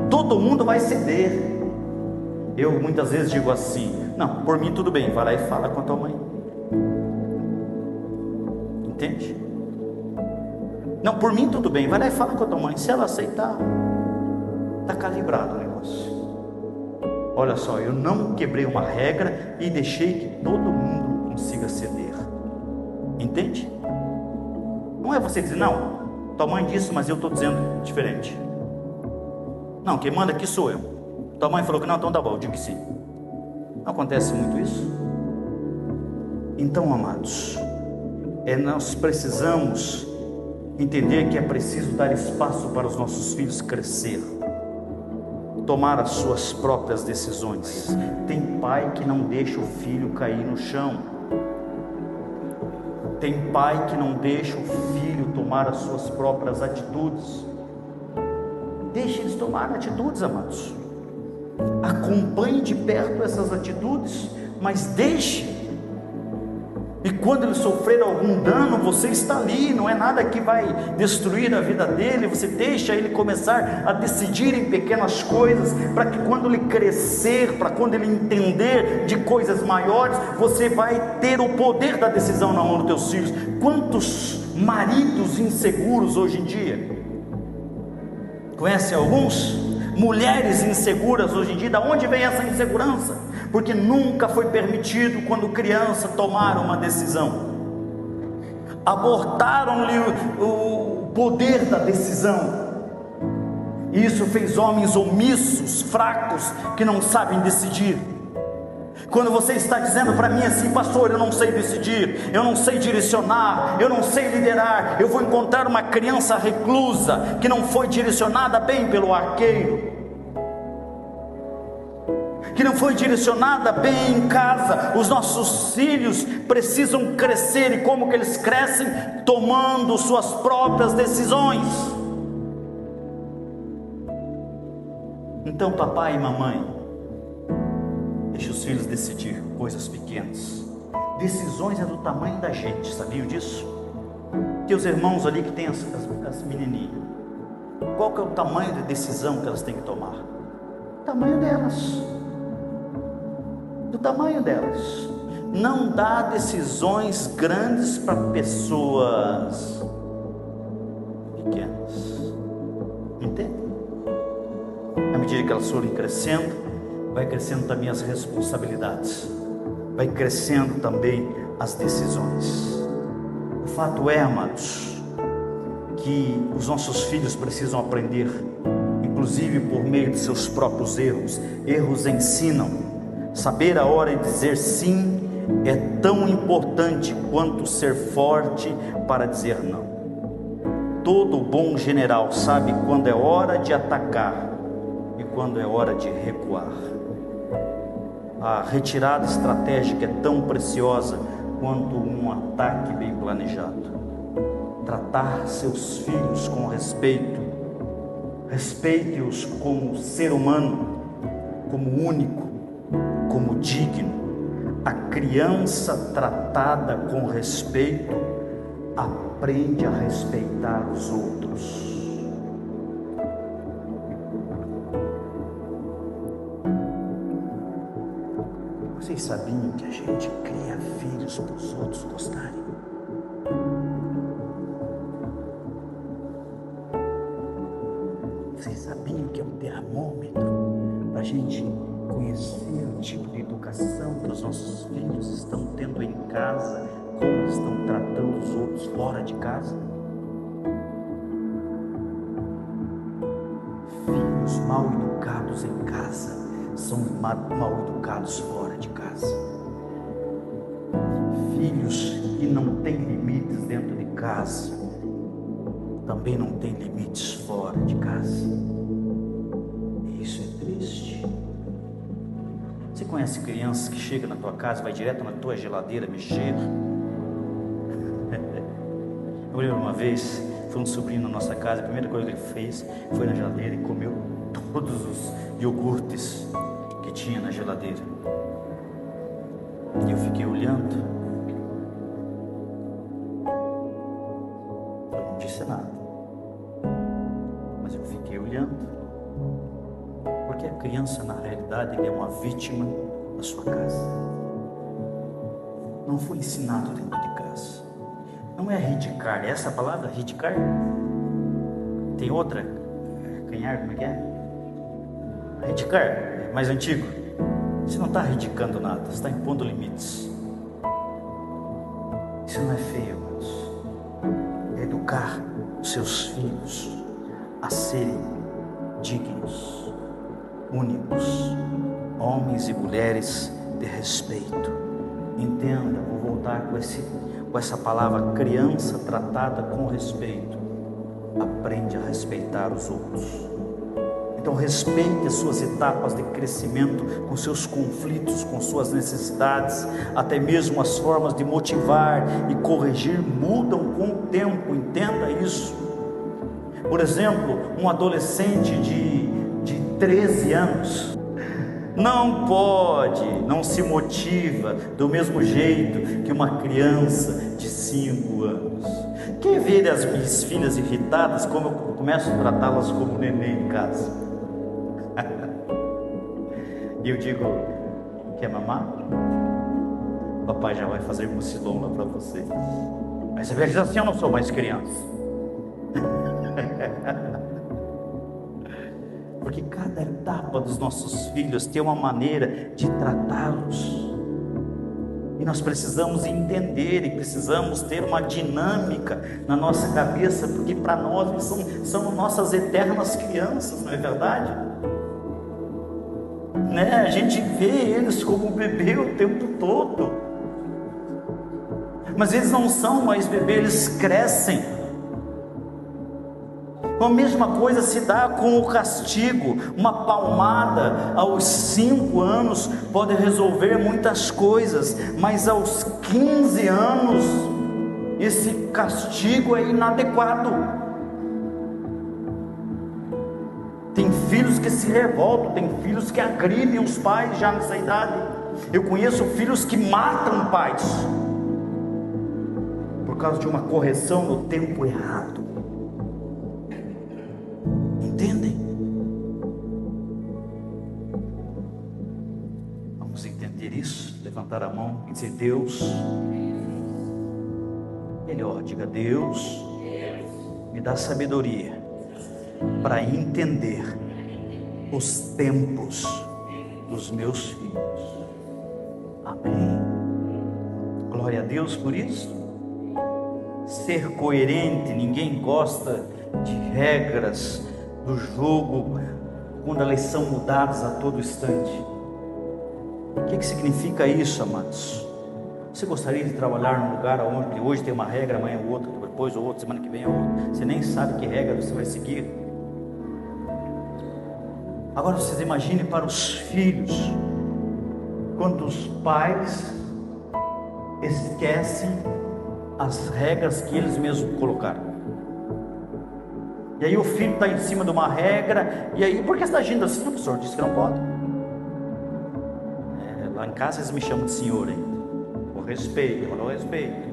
todo mundo vai ceder. Eu muitas vezes digo assim, não, por mim tudo bem, vai lá e fala com a tua mãe. Entende? Não, por mim tudo bem, vai lá e fala com a tua mãe. Se ela aceitar, está calibrado o negócio. Olha só, eu não quebrei uma regra e deixei que todo mundo consiga ceder. Entende? Não é você dizer, não, tua mãe disse, mas eu estou dizendo diferente. Não, quem manda aqui sou eu. Tua mãe falou que não, então tá bom, eu digo que sim. Não acontece muito isso? Então, amados, nós precisamos entender que é preciso dar espaço para os nossos filhos crescer, tomar as suas próprias decisões. Tem pai que não deixa o filho cair no chão. Tem pai que não deixa o filho tomar as suas próprias atitudes. Deixe eles tomar atitudes, amados. Acompanhe de perto essas atitudes, mas deixe. E quando ele sofrer algum dano, você está ali, não é nada que vai destruir a vida dele. Você deixa ele começar a decidir em pequenas coisas, para que quando ele crescer, para quando ele entender de coisas maiores, você vai ter o poder da decisão na mão dos teus filhos. Quantos maridos inseguros hoje em dia? Conhece alguns? Mulheres inseguras hoje em dia. Da onde vem essa insegurança? Porque nunca foi permitido, quando criança, tomar uma decisão. Abortaram-lhe o poder da decisão. E isso fez homens omissos, fracos, que não sabem decidir. Quando você está dizendo para mim assim, pastor, eu não sei decidir, eu não sei direcionar, eu não sei liderar, eu vou encontrar uma criança reclusa, que não foi direcionada bem pelo arqueiro, que não foi direcionada bem em casa. Os nossos filhos precisam crescer, e como que eles crescem? Tomando suas próprias decisões. Então, papai e mamãe, deixe os filhos decidir coisas pequenas. Decisões é do tamanho da gente, sabiam disso? Tem os irmãos ali que tem as menininhas. Qual que é o tamanho de decisão que elas têm que tomar? O tamanho delas. Do tamanho delas. Não dá decisões grandes para pessoas pequenas. Entende? À medida que elas forem crescendo, vai crescendo também as responsabilidades, vai crescendo também as decisões. O fato é, amados, que os nossos filhos precisam aprender, inclusive por meio de seus próprios erros. Erros ensinam. Saber a hora de dizer sim é tão importante quanto ser forte para dizer não. Todo bom general sabe quando é hora de atacar e quando é hora de recuar. A retirada estratégica é tão preciosa quanto um ataque bem planejado. Tratar seus filhos com respeito, respeite-os como ser humano, como único, como digno. A criança tratada com respeito aprende a respeitar os outros. Vocês sabiam que a gente cria filhos para os outros gostarem? Vocês sabiam que é um termômetro para a gente conhecer o tipo de educação que os nossos filhos estão tendo em casa, como estão tratando os outros fora de casa? Filhos mal educados em casa são mal educados fora de casa. Filhos que não têm limites dentro de casa também não têm limites fora de casa. E isso é triste. Você conhece crianças que chegam na tua casa, vai direto na tua geladeira mexer? Eu lembro uma vez, foi um sobrinho na nossa casa, a primeira coisa que ele fez foi na geladeira e comeu todos os iogurtes que tinha na geladeira. E eu fiquei olhando. Eu não disse nada, mas eu fiquei olhando, porque a criança, na realidade, ele é uma vítima da sua casa. Não foi ensinado dentro de casa. Não é ridicar, essa palavra, ridicar? Tem outra? Canhar, como é que é? Ridicar, é mais antigo. Você não está ridicando nada, você está impondo limites. Isso não é feio, irmãos. É educar os seus filhos a serem dignos, únicos, homens e mulheres de respeito. Entenda, vou voltar com essa palavra, criança tratada com respeito, aprende a respeitar os outros. Então respeite as suas etapas de crescimento, com seus conflitos, com suas necessidades, até mesmo as formas de motivar e corrigir mudam com o tempo, entenda isso. Por exemplo, um adolescente de 13 anos não se motiva do mesmo jeito que uma criança de 5 anos. Quer ver as minhas filhas irritadas, como eu começo a tratá-las como neném em casa? E eu digo, quer mamar? Papai já vai fazer mucilão lá para você. Mas você veja assim, eu não sou mais criança. Porque cada etapa dos nossos filhos tem uma maneira de tratá-los. E nós precisamos entender e precisamos ter uma dinâmica na nossa cabeça, porque para nós eles são nossas eternas crianças, não é verdade? Né? A gente vê eles como bebê o tempo todo, mas eles não são mais bebê, eles crescem. A mesma coisa se dá com o castigo. Uma palmada aos 5 anos pode resolver muitas coisas, mas aos 15 anos esse castigo é inadequado. Tem filhos que se revoltam, tem filhos que agridem os pais já nessa idade. Eu conheço filhos que matam pais por causa de uma correção no tempo errado. Entendem? Vamos entender isso, levantar a mão e dizer: Deus, melhor, diga: Deus, me dá sabedoria para entender os tempos dos meus filhos. Amém. Glória a Deus por isso. Ser coerente, ninguém gosta de regras do jogo quando elas são mudadas a todo instante. O que significa isso, amados? Você gostaria de trabalhar num lugar onde hoje tem uma regra, amanhã é outra, depois outra, semana que vem é outra? Você nem sabe que regra você vai seguir. Agora vocês imaginem para os filhos, quando os pais esquecem as regras que eles mesmos colocaram. E aí o filho está em cima de uma regra, e aí, por que você está agindo assim? O professor disse que não pode. Lá em casa eles me chamam de senhor ainda. O respeito, eu falo respeito.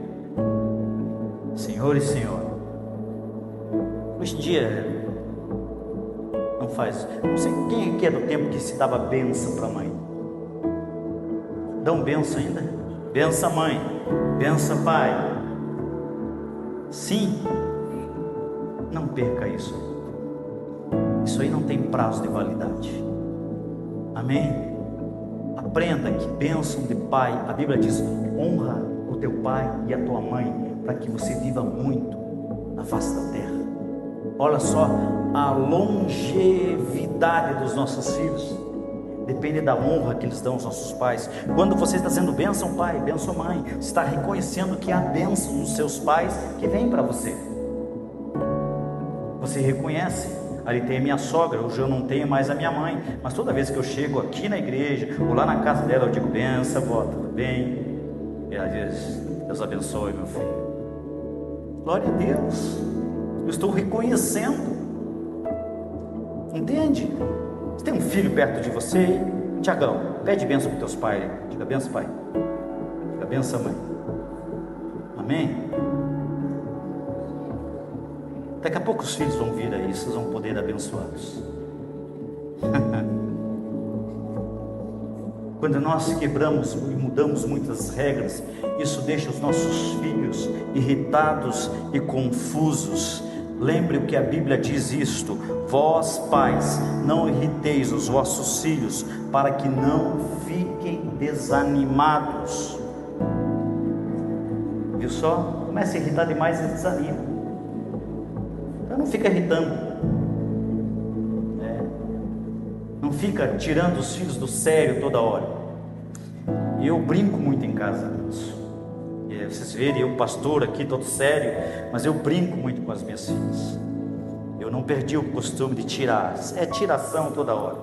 Senhor e senhora. Hoje em dia não faz. Não sei quem aqui é do tempo que se dava bênção para a mãe. Dão benção ainda? Benção mãe, benção pai. Sim, não perca isso. Isso aí não tem prazo de validade. Amém? Aprenda que bênção de pai, a Bíblia diz: honra o teu pai e a tua mãe, para que você viva muito na face da terra. Olha só, a longevidade dos nossos filhos depende da honra que eles dão aos nossos pais. Quando você está dizendo bênção pai, bênção mãe, você está reconhecendo que há bênção nos seus pais que vem para você. Você reconhece: ali tem a minha sogra, hoje eu não tenho mais a minha mãe, mas toda vez que eu chego aqui na igreja, ou lá na casa dela, eu digo: benção, vó, tudo bem? E ela diz: Deus abençoe, meu filho. Glória a Deus. Eu estou reconhecendo. Entende? Você tem um filho perto de você, Tiagão, pede bênção para os teus pais. Diga: benção, pai. Diga: benção, mãe. Amém? Daqui a pouco os filhos vão vir aí, vocês vão poder abençoá-los. Quando nós quebramos e mudamos muitas regras, isso deixa os nossos filhos irritados e confusos. Lembre o que a Bíblia diz isto: vós pais, não irriteis os vossos filhos, para que não fiquem desanimados. Viu só? Começa a irritar demais e desanima. Então não fica irritando, não fica tirando os filhos do sério toda hora. Eu brinco muito em casa com isso. Vocês verem, eu pastor aqui todo sério, mas eu brinco muito com as minhas filhas. Eu não perdi o costume de tirar, é tiração toda hora,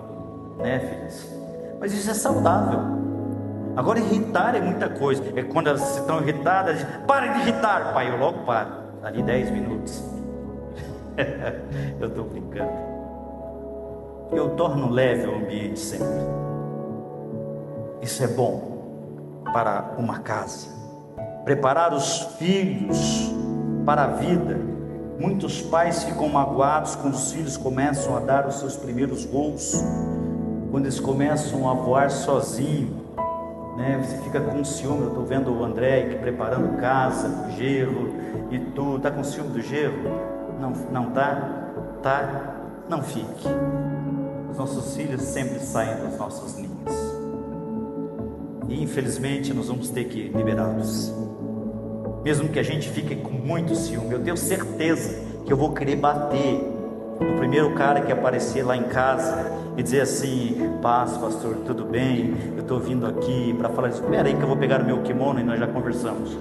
né, filhas? Mas isso é saudável. Agora irritar é muita coisa. É quando elas estão irritadas, para de irritar, pai. Eu logo paro, ali 10 minutos. Eu estou brincando. Eu torno leve o ambiente sempre. Isso é bom para uma casa. Preparar os filhos para a vida. Muitos pais ficam magoados quando os filhos começam a dar os seus primeiros voos, quando eles começam a voar sozinho, né? Você fica com ciúme. Eu estou vendo o André aqui preparando casa, o gelo, e tu está com ciúme do gelo? Não tá? Tá? Não fique. Os nossos filhos sempre saem das nossas linhas, e infelizmente nós vamos ter que liberá-los. Mesmo que a gente fique com muito ciúme, eu tenho certeza que eu vou querer bater no primeiro cara que aparecer lá em casa e dizer assim: paz, pastor, tudo bem? Eu estou vindo aqui para falar isso. Espera aí que eu vou pegar o meu kimono e nós já conversamos.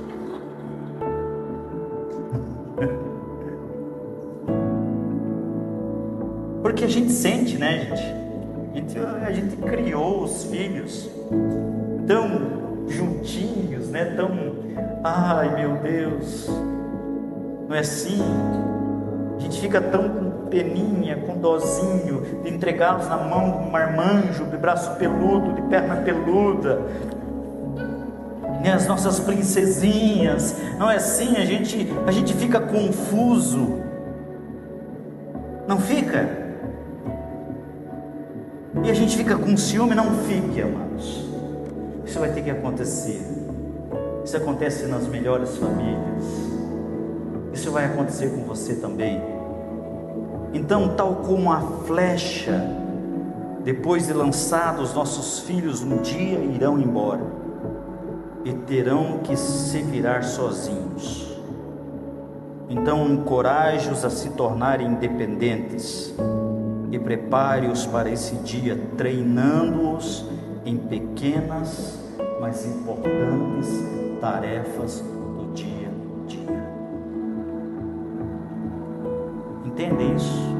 Porque a gente sente, né, gente? A gente criou os filhos tão juntinhos, né? Tão, ai meu Deus, não é assim? A gente fica tão com peninha, com dozinho de entregá-los na mão de um marmanjo, de braço peludo, de perna peluda, né? As nossas princesinhas, não é assim? A gente fica confuso, não fica? E a gente fica com ciúme. Não fique, amados. Isso vai ter que acontecer. Isso acontece nas melhores famílias. Isso vai acontecer com você também. Então, tal como a flecha, depois de lançados, nossos filhos um dia irão embora e terão que se virar sozinhos. Então, encoraje-os a se tornarem independentes e prepare-os para esse dia, treinando-os em pequenas, mas importantes tarefas do dia a dia. Entende isso?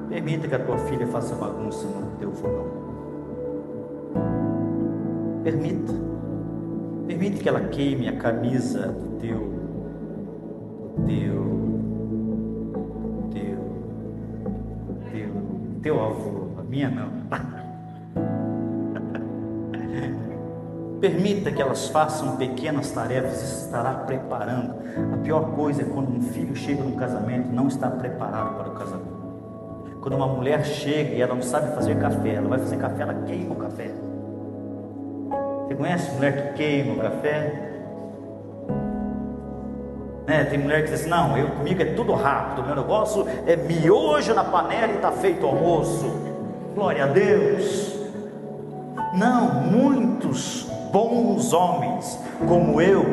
Permita que a tua filha faça bagunça no teu fogão. Permita que ela queime a camisa do teu avô. A minha não. Permita que elas façam pequenas tarefas. Isso estará preparando. A pior coisa é quando um filho chega no casamento e não está preparado para o casamento. Quando uma mulher chega e ela não sabe fazer café, ela vai fazer café, ela queima o café. Você conhece mulher que queima o café? Tem mulher que diz assim: não, comigo é tudo rápido, meu negócio é miojo na panela e está feito o almoço. Glória a Deus. Não, muitos bons homens como eu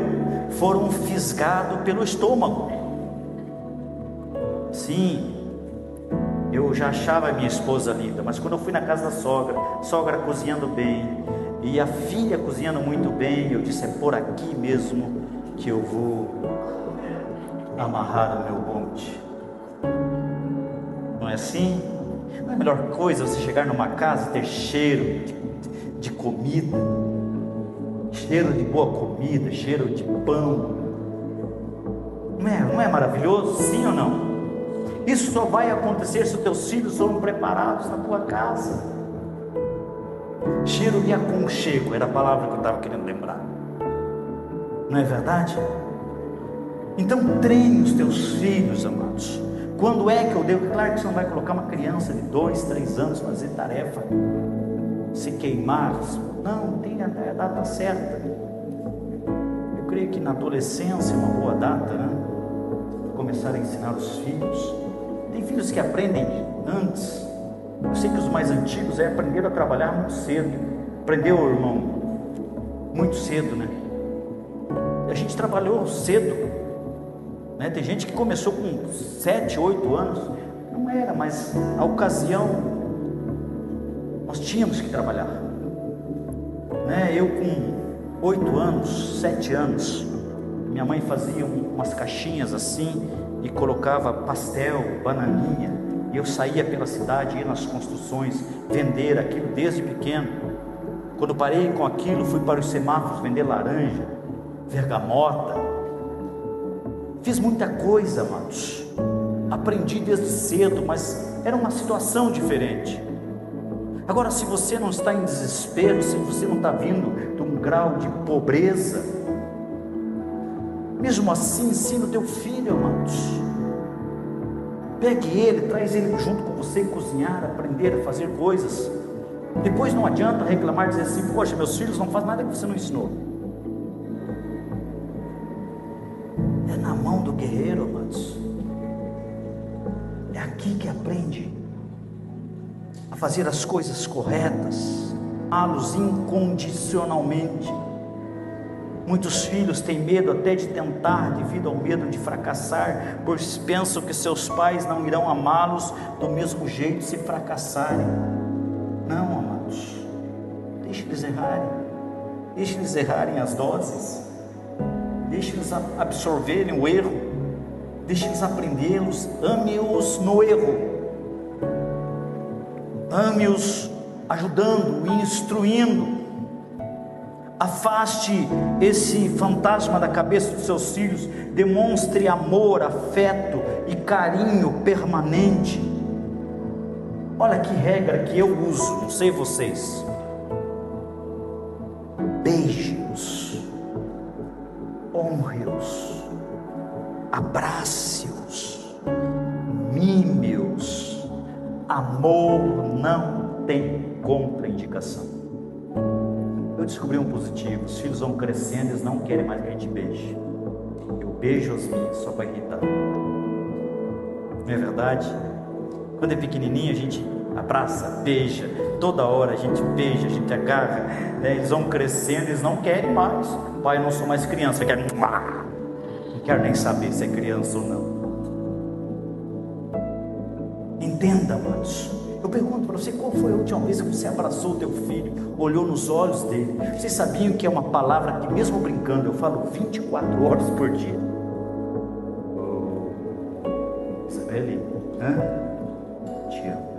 foram fisgados pelo estômago. Sim, eu já achava a minha esposa linda, mas quando eu fui na casa da sogra cozinhando bem, e a filha cozinhando muito bem, eu disse: é por aqui mesmo que eu vou amarrar o meu bonde. Não é assim? Não é a melhor coisa você chegar numa casa e ter cheiro de comida, cheiro de boa comida, cheiro de pão? Não é maravilhoso? Sim ou não? Isso só vai acontecer se os teus filhos foram preparados na tua casa. Cheiro de aconchego era a palavra que eu estava querendo lembrar. Não é verdade? Então treine os teus filhos, amados. Quando é que eu devo? Claro que você não vai colocar uma criança de 2, 3 anos fazer tarefa, se queimar. Não, tem a data certa. Eu creio que na adolescência é uma boa data, né? Começar a ensinar os filhos. Tem filhos que aprendem antes. Eu sei que os mais antigos aprenderam a trabalhar muito cedo. Aprendeu, irmão, muito cedo, né? A gente trabalhou cedo. Tem gente que começou com 7, 8 anos, não era, mas a ocasião, nós tínhamos que trabalhar. Eu com 8 anos, 7 anos, minha mãe fazia umas caixinhas assim, e colocava pastel, bananinha, e eu saía pela cidade, ia nas construções, vender aquilo desde pequeno. Quando parei com aquilo, fui para os semáforos vender laranja, bergamota. Fiz muita coisa, amados. Aprendi desde cedo, mas era uma situação diferente. Agora, se você não está em desespero, se você não está vindo de um grau de pobreza, mesmo assim, ensina o teu filho, amados. Pegue ele, traz ele junto com você, cozinhar, aprender a fazer coisas. Depois não adianta reclamar, dizer assim: poxa, meus filhos não fazem nada que você não ensinou. É na mão do guerreiro, amados. É aqui que aprende a fazer as coisas corretas, amá-los incondicionalmente. Muitos filhos têm medo até de tentar, devido ao medo de fracassar, pois pensam que seus pais não irão amá-los do mesmo jeito se fracassarem. Não, amados, deixe eles errarem as doses, deixe eles absorverem o erro, deixe eles aprendê-los, ame-os no erro, ame-os ajudando, instruindo. Afaste esse fantasma da cabeça dos seus filhos, demonstre amor, afeto e carinho permanente. Olha que regra que eu uso, não sei vocês. Beije-os, honre-os, abrace-os, mime-os. Amor não tem contraindicação. Eu descobri um positivo: os filhos vão crescendo, eles não querem mais que a gente beije. Eu beijo as minhas só para irritar. Não é verdade? Quando é pequenininho a gente abraça, beija, toda hora a gente beija, a gente agarra, Eles vão crescendo, eles não querem mais. Pai, eu não sou mais criança, não quero nem saber se é criança ou não. Entenda, amados. Eu pergunto para você: qual foi a última vez que você abraçou o teu filho, olhou nos olhos dele? Vocês sabiam que é uma palavra que, mesmo brincando, eu falo 24 horas por dia? Isabelle, te amo.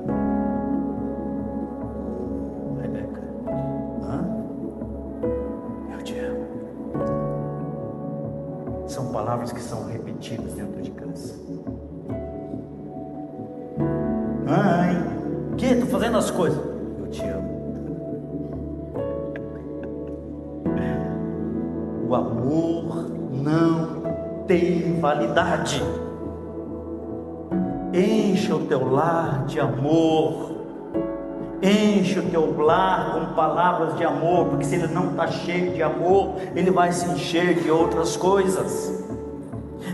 Rebeca, eu te amo. São palavras que são repetidas dentro de casa. Mãe, que? Estou fazendo as coisas. Eu te amo. O amor não tem validade. Encha o teu lar de amor. Enche o teu lar com palavras de amor, porque se ele não está cheio de amor, ele vai se encher de outras coisas.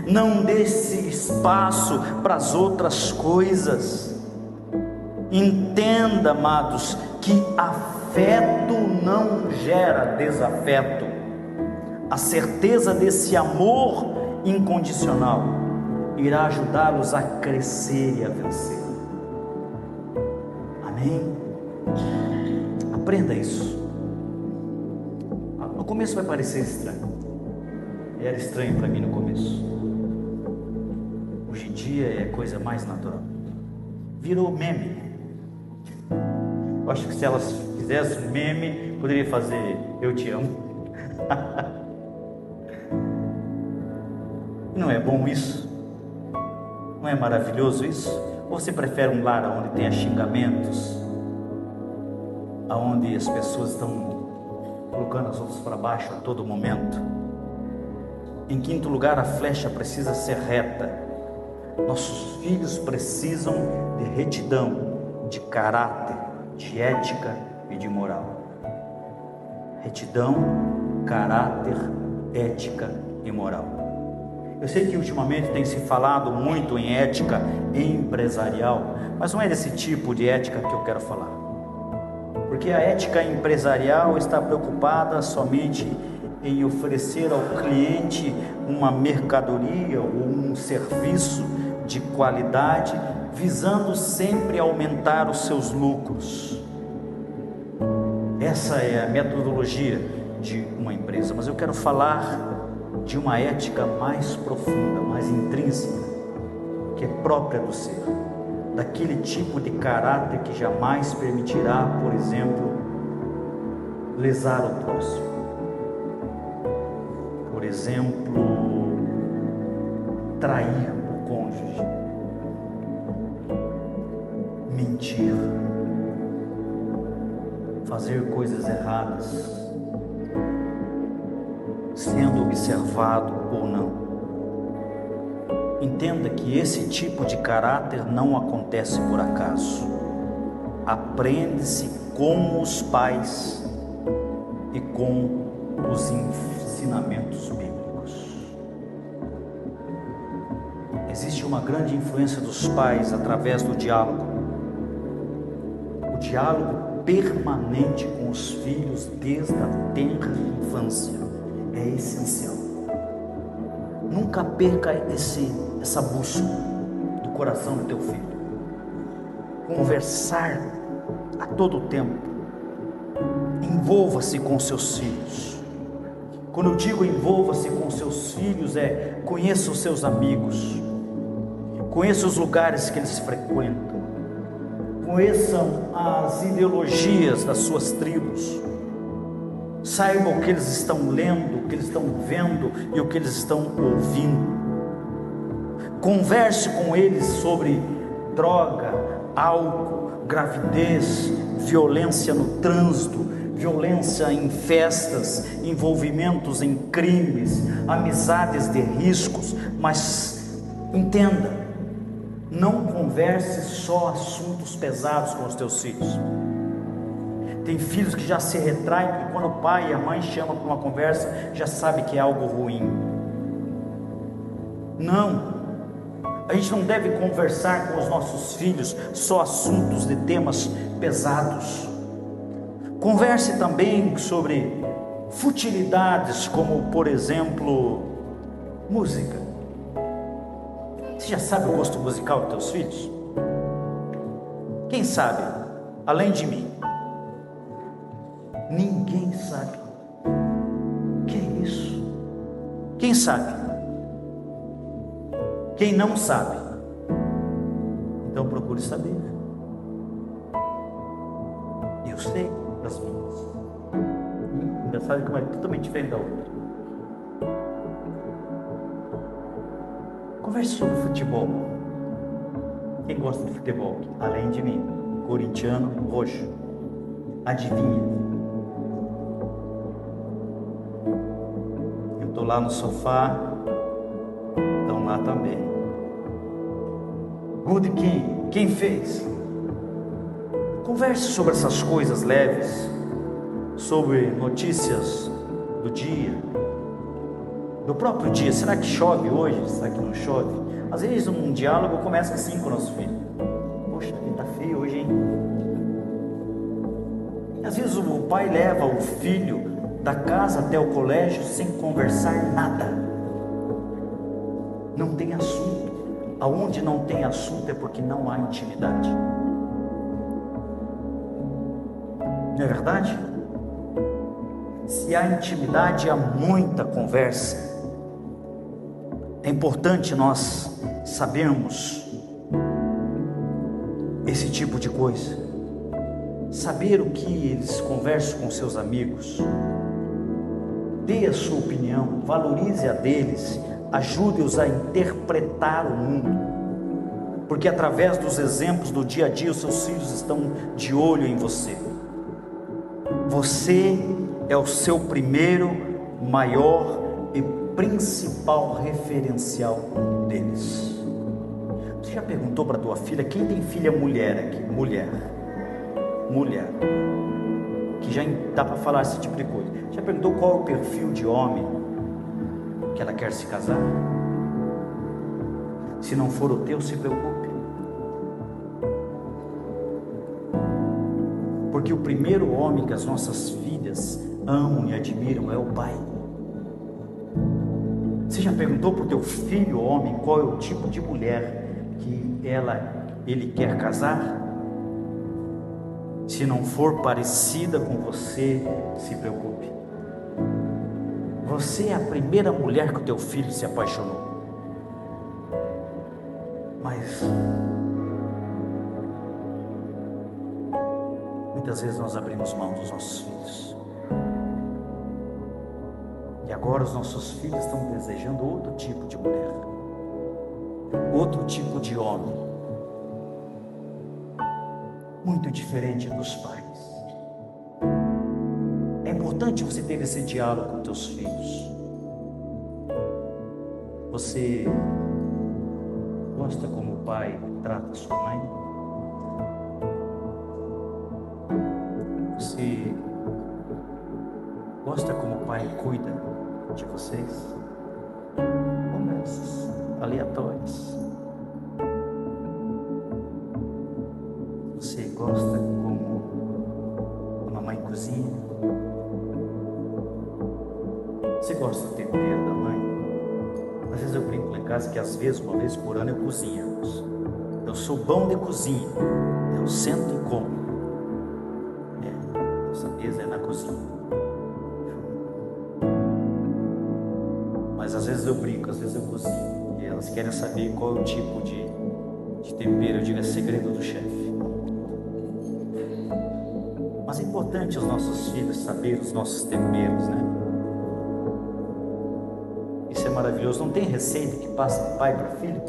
Não dê esse espaço para as outras coisas. Entenda, amados, que afeto não gera desafeto. A certeza desse amor incondicional irá ajudá-los a crescer e a vencer. Amém? Aprenda isso. No começo vai parecer estranho. Era estranho para mim no começo. Hoje em dia é a coisa mais natural. Virou meme. Eu acho que se elas fizessem meme, poderia fazer eu te amo. Não é bom isso? Não é maravilhoso isso? Ou você prefere um lar onde tenha xingamentos, onde as pessoas estão colocando as outras para baixo a todo momento? Em quinto lugar, a flecha precisa ser reta. Nossos filhos precisam de retidão, de caráter, de ética e de moral. Retidão, caráter, ética e moral. Eu sei que ultimamente tem se falado muito em ética empresarial, mas não é desse tipo de ética que eu quero falar. Porque a ética empresarial está preocupada somente em oferecer ao cliente uma mercadoria ou um serviço de qualidade, visando sempre aumentar os seus lucros. Essa é a metodologia de uma empresa, mas eu quero falar de uma ética mais profunda, mais intrínseca, que é própria do ser, daquele tipo de caráter que jamais permitirá, por exemplo, lesar o próximo. Por exemplo, trair o cônjuge, mentir, fazer coisas erradas, sendo observado ou não. Entenda que esse tipo de caráter não acontece por acaso. Aprende-se com os pais e com os ensinamentos bíblicos. Existe uma grande influência dos pais através do diálogo. O diálogo permanente com os filhos desde a tenra infância é essencial. Nunca perca essa bússola do coração do teu filho. Conversar a todo tempo. Envolva-se com seus filhos. Quando eu digo envolva-se com seus filhos, conheça os seus amigos, conheça os lugares que eles frequentam, conheçam as ideologias das suas tribos, saibam o que eles estão lendo, o que eles estão vendo e o que eles estão ouvindo. Converse com eles sobre droga, álcool, gravidez, violência no trânsito, violência em festas, envolvimentos em crimes, amizades de riscos. Mas entenda, não converse só assuntos pesados com os teus filhos. Tem filhos que já se retraem, porque quando o pai e a mãe chamam para uma conversa, já sabe que é algo ruim. Não, a gente não deve conversar com os nossos filhos só assuntos de temas pesados. Converse também sobre futilidades, como por exemplo, música. Você já sabe o gosto musical dos teus filhos? Quem sabe, além de mim? Ninguém sabe. Que é isso? Quem sabe? Quem não sabe? Então procure saber. Eu sei das minhas. Engraçado que uma é totalmente diferente da outra. Converse sobre futebol. Quem gosta de futebol? Além de mim, corintiano roxo. Adivinha? Eu estou lá no sofá, estão lá também. Gol de quem? Quem fez? Converse sobre essas coisas leves, sobre notícias do dia, do próprio dia. Será que chove hoje? Será que não chove? Às vezes um diálogo começa assim com o nosso filho: poxa, está feio hoje, hein? Às vezes o pai leva o filho da casa até o colégio sem conversar nada. Não tem assunto. Aonde não tem assunto é porque não há intimidade. Não é verdade? Se há intimidade, há muita conversa. É importante nós sabermos esse tipo de coisa. Saber o que eles conversam com seus amigos. Dê a sua opinião, valorize a deles, ajude-os a interpretar o mundo. Porque através dos exemplos do dia a dia, os seus filhos estão de olho em você. Você é o seu primeiro, maior e principal referencial deles. Você já perguntou para tua filha? Quem tem filha mulher aqui? Mulher. Que já dá para falar esse tipo de coisa. Já perguntou qual é o perfil de homem que ela quer se casar? Se não for o teu, se preocupe. Porque o primeiro homem que as nossas filhas amam e admiram é o pai. Você já perguntou para o teu filho homem qual é o tipo de mulher que ele quer casar? Se não for parecida com você, se preocupe. Você é a primeira mulher que o teu filho se apaixonou. Mas muitas vezes nós abrimos mão dos nossos filhos. E agora os nossos filhos estão desejando outro tipo de mulher, outro tipo de homem, muito diferente dos pais. É importante você ter esse diálogo com teus filhos. Você gosta como o pai trata sua mãe? Você gosta como o pai cuida de vocês? Conversas aleatórias. Você gosta como a mamãe cozinha? Você gosta do tempero da mãe? Às vezes eu brinco lá em casa que às vezes, uma vez por ano eu cozinho. Eu sou bom de cozinha. Eu sento e como. Essa mesa é na cozinha. Mas às vezes eu brinco, às vezes eu cozinho. E elas querem saber qual é o tipo de tempero. Eu digo, é segredo do chefe. Mas é importante os nossos filhos saber os nossos temperos, né? Isso é maravilhoso. Não tem receita que passa de pai para filho?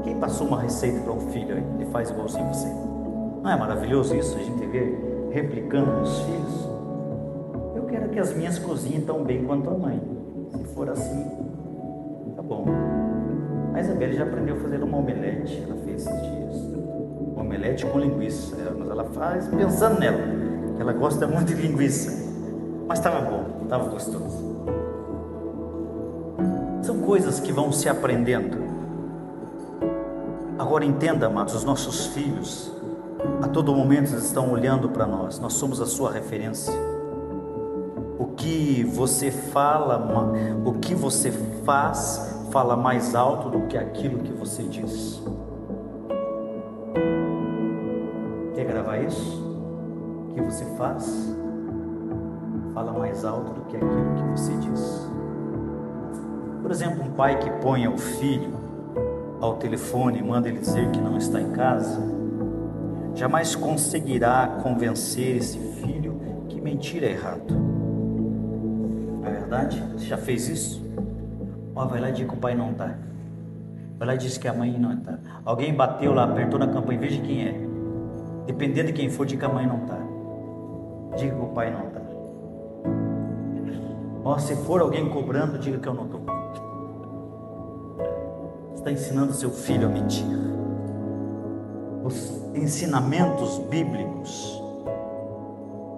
Quem passou uma receita para um filho, ele faz igualzinho a você? Não é maravilhoso isso? A gente vê replicando nos filhos. Eu quero que as minhas cozinhem tão bem quanto a mãe. Se for assim, tá bom. A Isabelle já aprendeu a fazer uma omelete. Ela fez esses dias. Uma omelete com linguiça. Mas ela faz pensando nela. Ela gosta muito de linguiça. Mas estava bom, estava gostoso. São coisas que vão se aprendendo. Agora entenda, amados, os nossos filhos a todo momento eles estão olhando para nós. Nós somos a sua referência. O que você fala, o que você faz, fala mais alto do que aquilo que você diz. Quer gravar isso? O que você faz, fala mais alto do que aquilo que você diz. Por exemplo, um pai que põe o filho ao telefone e manda ele dizer que não está em casa, jamais conseguirá convencer esse filho que mentir é errado. Não é verdade? Você já fez isso? Vai lá e diz que o pai não está. Vai lá e diz que a mãe não está. Alguém bateu lá, apertou na campanha, veja quem é. Dependendo de quem for, diga que a mãe não está. Diga que o pai não está. Se for alguém cobrando, diga que eu não estou. Você está ensinando seu filho a mentir. ensinamentos bíblicos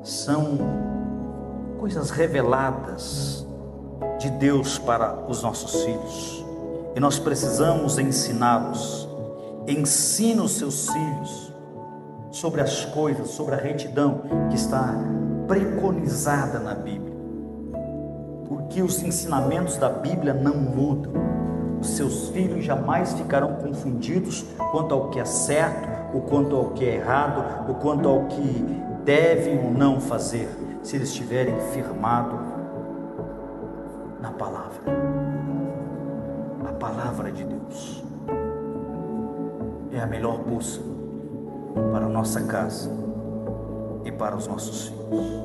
são coisas reveladas de Deus para os nossos filhos, e nós precisamos ensiná-los. Ensina os seus filhos sobre as coisas, sobre a retidão que está preconizada na Bíblia, porque os ensinamentos da Bíblia não mudam. Os seus filhos jamais ficarão confundidos quanto ao que é certo, ou quanto ao que é errado, ou quanto ao que devem ou não fazer, se eles estiverem firmados na palavra, a palavra de Deus é a melhor bússola para a nossa casa e para os nossos filhos.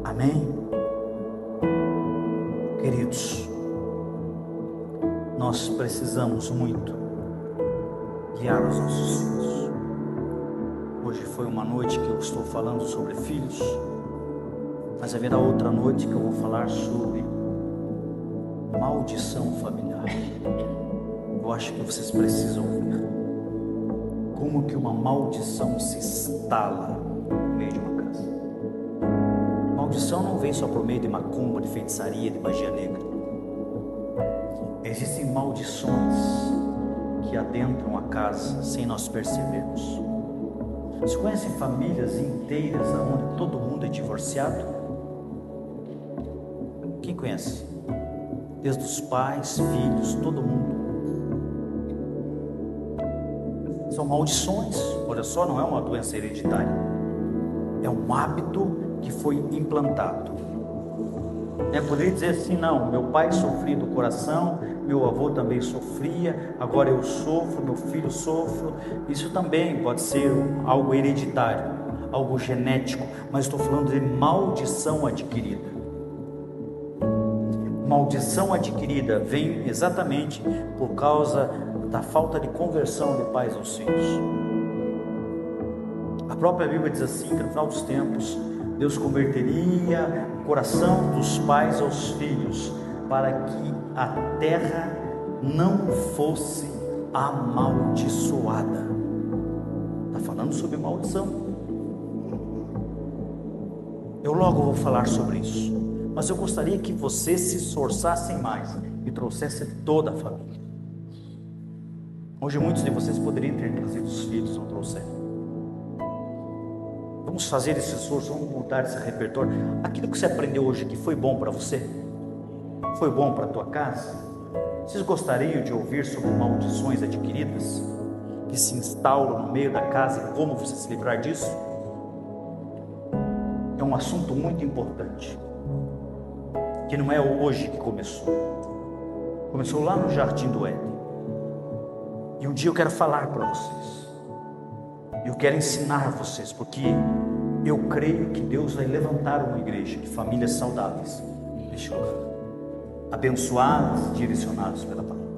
Amém? Queridos, nós precisamos muito guiar os nossos filhos. Hoje foi uma noite que eu estou falando sobre filhos, mas haverá outra noite que eu vou falar sobre maldição familiar. Eu acho que vocês precisam ver como que uma maldição se instala no meio de uma casa. Maldição não vem só por meio de macumba, de feitiçaria, de magia negra. Existem maldições que adentram a casa sem nós percebermos. Você conhece famílias inteiras onde todo mundo é divorciado? Quem conhece? Desde os pais, filhos, todo mundo. São maldições. Olha só, não é uma doença hereditária. É um hábito que foi implantado. Poderia dizer assim, não, meu pai sofria do coração, meu avô também sofria, agora eu sofro, meu filho sofre. Isso também pode ser algo hereditário, algo genético, mas estou falando de maldição adquirida. Maldição adquirida vem exatamente por causa da falta de conversão de pais aos filhos. A própria Bíblia diz assim, que no final dos tempos, Deus converteria o coração dos pais aos filhos, para que a terra não fosse amaldiçoada. Está falando sobre maldição. Eu logo vou falar sobre isso, mas eu gostaria que vocês se esforçassem mais e trouxessem toda a família. Hoje muitos de vocês poderiam ter trazido os filhos, não trouxeram. Vamos fazer esse esforço, vamos mudar esse repertório. Aquilo que você aprendeu hoje aqui foi bom para você? Foi bom para a tua casa? Vocês gostariam de ouvir sobre maldições adquiridas que se instauram no meio da casa e como você se livrar disso? É um assunto muito importante, que não é hoje que começou. Começou lá no Jardim do Éden. E um dia eu quero falar para vocês. Eu quero ensinar vocês, porque eu creio que Deus vai levantar uma igreja de famílias saudáveis neste lugar, abençoadas, direcionadas pela palavra.